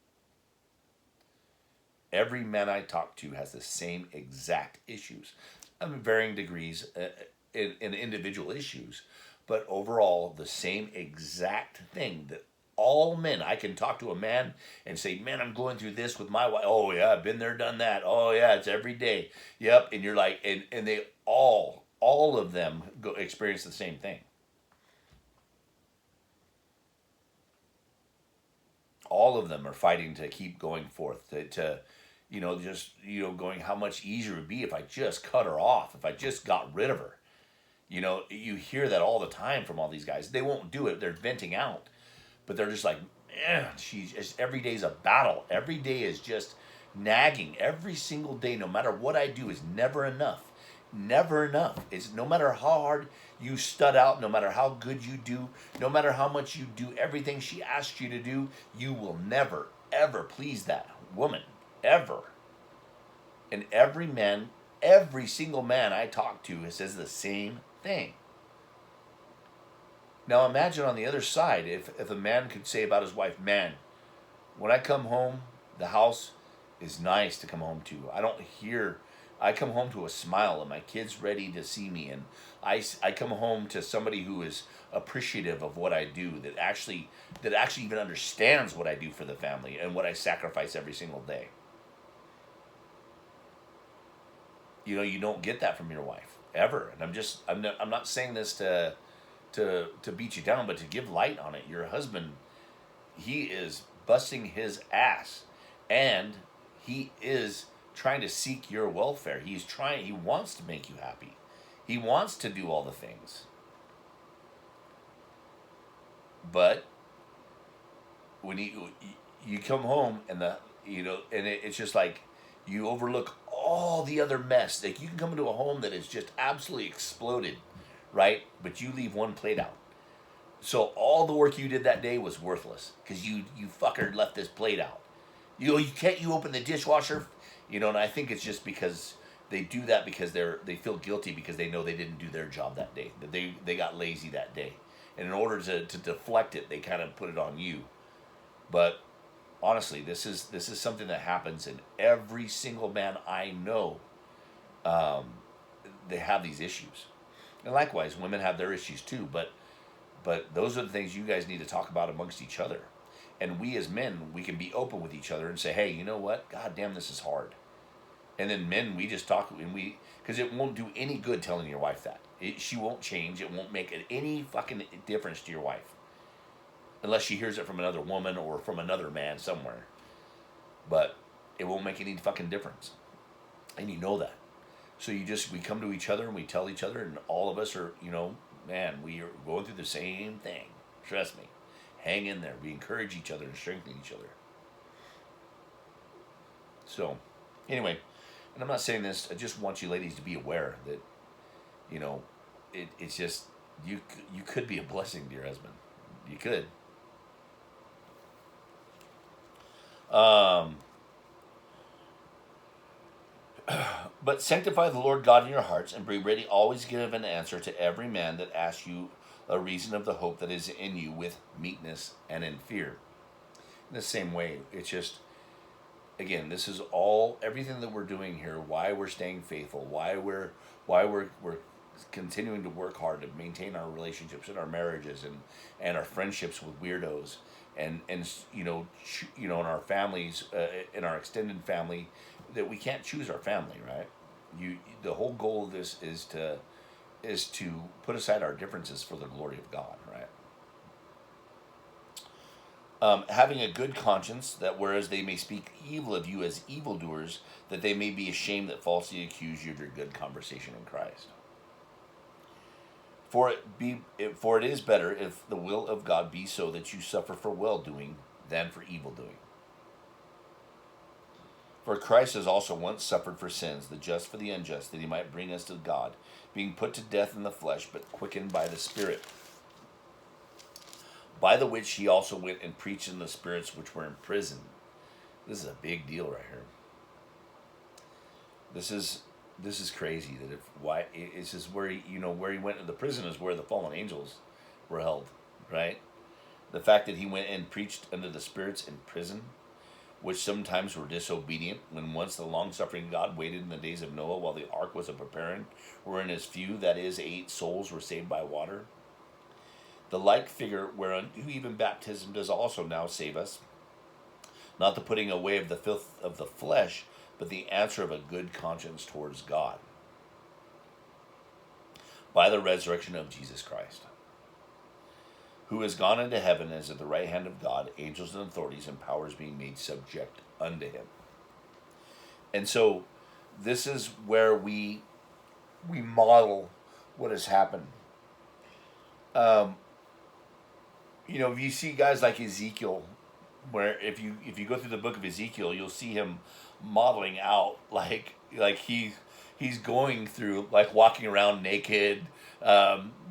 Every man I talk to has the same exact issues, varying degrees in individual issues, but overall the same exact thing that all men. I can talk to a man and say, "Man, I'm going through this with my wife." "Oh yeah, I've been there, done that." "Oh yeah, it's every day." Yep, and you're like, and they all of them go experience the same thing. All of them are fighting to keep going forth, to just going, how much easier it would be if I just cut her off, if I just got rid of her. You hear that all the time from all these guys. They won't do it. They're venting out, but they're just like, she's just, every day's a battle. Every day is just nagging. Every single day, no matter what I do, is never enough. Never enough. It's no matter how hard you stud out, no matter how good you do, no matter how much you do everything she asks you to do, you will never, ever please that woman. Ever. And every single man I talk to says the same thing. Now imagine on the other side, if a man could say about his wife, man, when I come home, the house is nice to come home to. I come home to a smile and my kid's ready to see me. And I come home to somebody who is appreciative of what I do, that actually even understands what I do for the family and what I sacrifice every single day. You don't get that from your wife ever. And I'm not saying this to beat you down, but to give light on it. Your husband, he is busting his ass, and he is trying to seek your welfare. He wants to make you happy. He wants to do all the things. But when you come home and it's just like you overlook all the other mess. Like, you can come into a home that is just absolutely exploded, right? But you leave one plate out. So all the work you did that day was worthless because you fucker left this plate out. You open the dishwasher, and I think it's just because they do that because they feel guilty because they know they didn't do their job that day, that they got lazy that day, and in order to deflect it, they kind of put it on you. But honestly, this is something that happens in every single man I know. They have these issues, and likewise, women have their issues too. But those are the things you guys need to talk about amongst each other. And we as men, we can be open with each other and say, hey, you know what? God damn, this is hard. And then men, we just talk, and because it won't do any good telling your wife that. She won't change. It won't make any fucking difference to your wife. Unless she hears it from another woman or from another man somewhere. But it won't make any fucking difference. And you know that. So we come to each other and we tell each other, and all of us are, man, we are going through the same thing. Trust me. Hang in there. We encourage each other and strengthen each other. So, anyway, and I'm not saying this, I just want you ladies to be aware that, it's just, you could be a blessing to your husband. You could. But sanctify the Lord God in your hearts, and be ready always to give an answer to every man that asks you a reason of the hope that is in you with meekness and in fear. In the same way, it's just, again, this is everything that we're doing here, why we're staying faithful, why we're continuing to work hard to maintain our relationships and our marriages and our friendships with weirdos and in our families, in our extended family, that we can't choose our family, right? The whole goal of this is to put aside our differences for the glory of God, right? Having a good conscience, that whereas they may speak evil of you as evildoers, that they may be ashamed that falsely accuse you of your good conversation in Christ. For it is better if the will of God be so that you suffer for well-doing than for evil-doing. For Christ has also once suffered for sins, the just for the unjust, that he might bring us to God, being put to death in the flesh, but quickened by the Spirit, by the which he also went and preached in the spirits which were in prison. This is a big deal right here. This is crazy. It's just where he went to the prison is where the fallen angels were held, right? The fact that he went and preached unto the spirits in prison, which sometimes were disobedient, when once the long-suffering God waited in the days of Noah while the ark was a preparing, wherein his few, that is, 8 souls, were saved by water. The like figure whereunto even baptism does also now save us, not the putting away of the filth of the flesh, but the answer of a good conscience towards God, by the resurrection of Jesus Christ, who is gone into heaven, and is at the right hand of God, angels and authorities and powers being made subject unto him. And so this is where we model what has happened. Um, if you see guys like Ezekiel, where if you go through the book of Ezekiel, you'll see him modeling out like he's going through like walking around naked,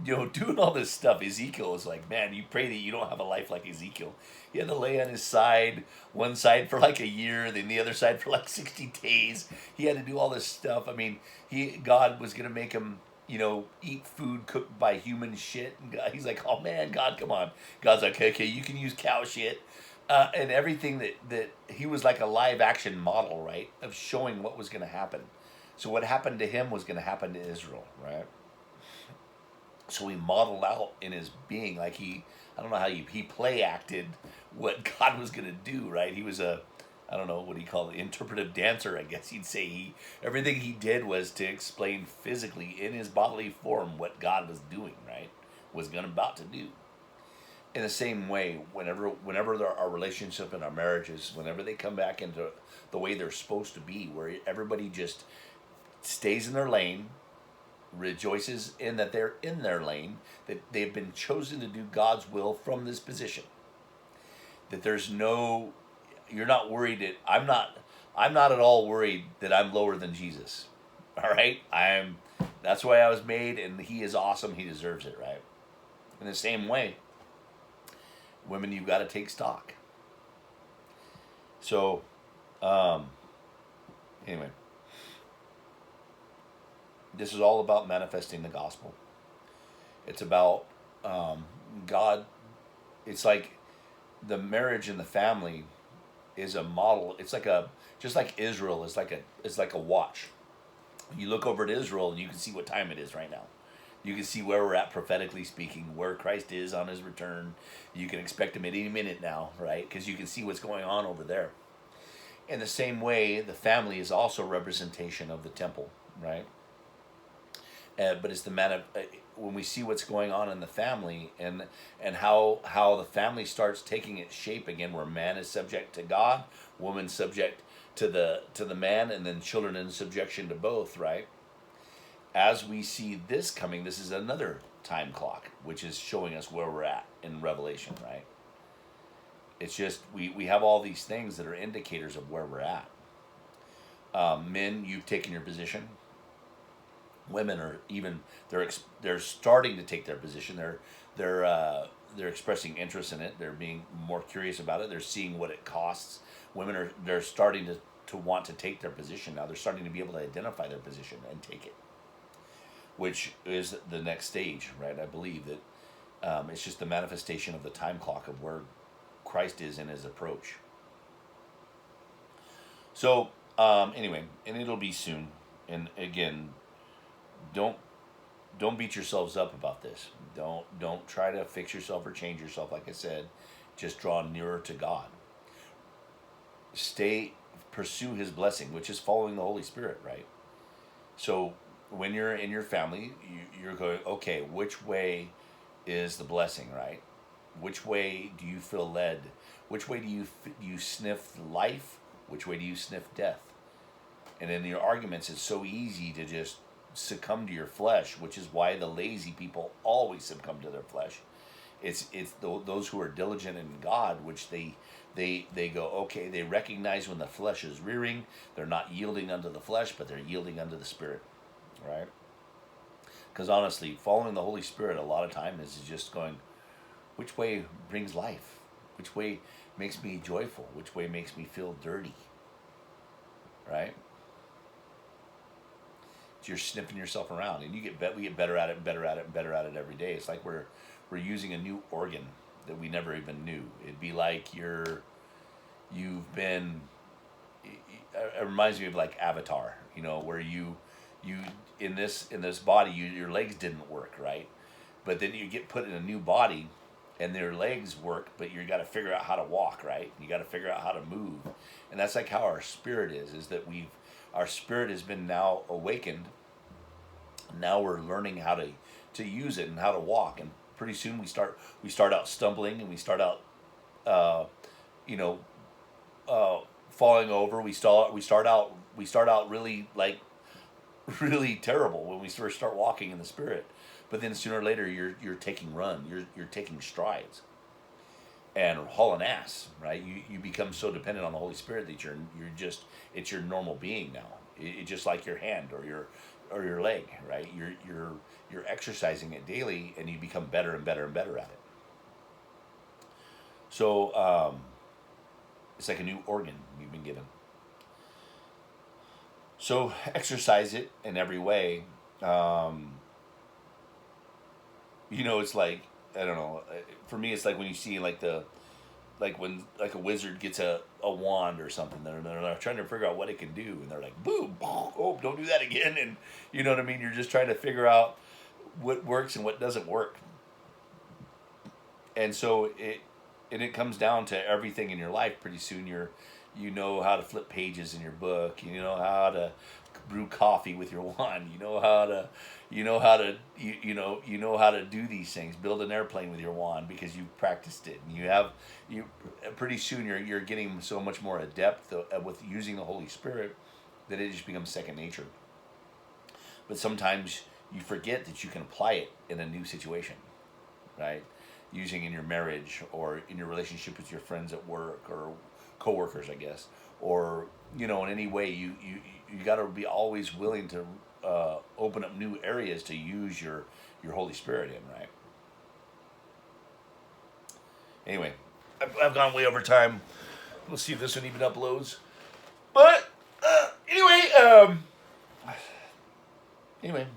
doing all this stuff. Ezekiel is like, man, you pray that you don't have a life like Ezekiel. He had to lay on his side, one side for like a year, then the other side for like 60 days. He had to do all this stuff. I mean, God was gonna make him, eat food cooked by human shit. And he's like, oh man, God, come on. God's like, okay, you can use cow shit. And everything that he was like a live action model, right, of showing what was going to happen. So what happened to him was going to happen to Israel, right? So he modeled out in his being, like I don't know how he play acted what God was going to do, right? He was I don't know what do you call it, interpretive dancer, I guess you'd say. Everything he did was to explain physically in his bodily form what God was doing, right? Was about to do. In the same way, whenever our relationship and our marriages, whenever they come back into the way they're supposed to be, where everybody just stays in their lane, rejoices in that they're in their lane, that they've been chosen to do God's will from this position. That you're not worried that I'm not at all worried that I'm lower than Jesus. All right, that's why I was made, and He is awesome. He deserves it, right? In the same way, women, you've got to take stock. So, anyway, this is all about manifesting the gospel. It's about God. It's like the marriage and the family is a model. It's like just like Israel is like a watch. You look over at Israel and you can see what time it is right now. You can see where we're at prophetically speaking, where Christ is on his return. You can expect him at any minute now, right? Because you can see what's going on over there. In the same way, the family is also a representation of the temple, right? But it's when we see what's going on in the family and how the family starts taking its shape again, where man is subject to God, woman subject to the man, and then children in subjection to both, right? As we see this coming, this is another time clock, which is showing us where we're at in Revelation, right? It's just we have all these things that are indicators of where we're at. Men, you've taken your position. Women are they're starting to take their position. They're expressing interest in it. They're being more curious about it. They're seeing what it costs. Women they're starting to want to take their position now. They're starting to be able to identify their position and take it, which is the next stage, right? I believe that it's just the manifestation of the time clock of where Christ is in his approach. So anyway, and it'll be soon. And again, don't beat yourselves up about this. Don't try to fix yourself or change yourself. Like I said, just draw nearer to God. Pursue his blessing, which is following the Holy Spirit, right? So when you're in your family, you're going, okay, which way is the blessing, right? Which way do you feel led? Which way do you sniff life? Which way do you sniff death? And in your arguments, it's so easy to just succumb to your flesh, which is why the lazy people always succumb to their flesh. It's those who are diligent in God, which they go, okay, they recognize when the flesh is rearing. They're not yielding unto the flesh, but they're yielding unto the Spirit, right? Because honestly, following the Holy Spirit a lot of time is just going, which way brings life? Which way makes me joyful? Which way makes me feel dirty? Right? You're sniffing yourself around, and we get better at it and better at it and better at it every day. It's like we're using a new organ that we never even knew. It'd be like you've been. It reminds me of like Avatar, where you in this body, your legs didn't work, right? But then you get put in a new body, and their legs work, but you got to figure out how to walk, right? You got to figure out how to move, and that's like how our spirit is that our spirit has been now awakened. Now we're learning how to use it and how to walk, and pretty soon we start out stumbling, and we start out falling over. We start out really like really terrible when we first start walking in the Spirit. but then sooner or later you're taking run, you're taking strides and hauling ass, right? You become so dependent on the Holy Spirit that you're just, it's your normal being now. It's just like your hand or your leg, right? You're exercising it daily, and you become better and better and better at it. So it's like a new organ you've been given. So exercise it in every way. It's like, I don't know. For me, it's like when you see like when like a wizard gets a wand or something, they're trying to figure out what it can do, and they're like, boom, oh, don't do that again, and you know what I mean. You're just trying to figure out what works and what doesn't work, and so it comes down to everything in your life. Pretty soon you know how to flip pages in your book. You know how to brew coffee with your wand. You know how to do these things. Build an airplane with your wand because you've practiced it. And you pretty soon you're getting so much more adept with using the Holy Spirit that it just becomes second nature. But sometimes you forget that you can apply it in a new situation, right? Using in your marriage or in your relationship with your friends at work or coworkers, I guess, or in any way you got to be always willing to open up new areas to use your Holy Spirit in, right? Anyway, I've gone way over time. Let's see if this one even uploads. But anyway,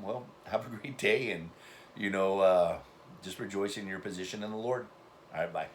well, have a great day, and just rejoice in your position in the Lord. All right, bye.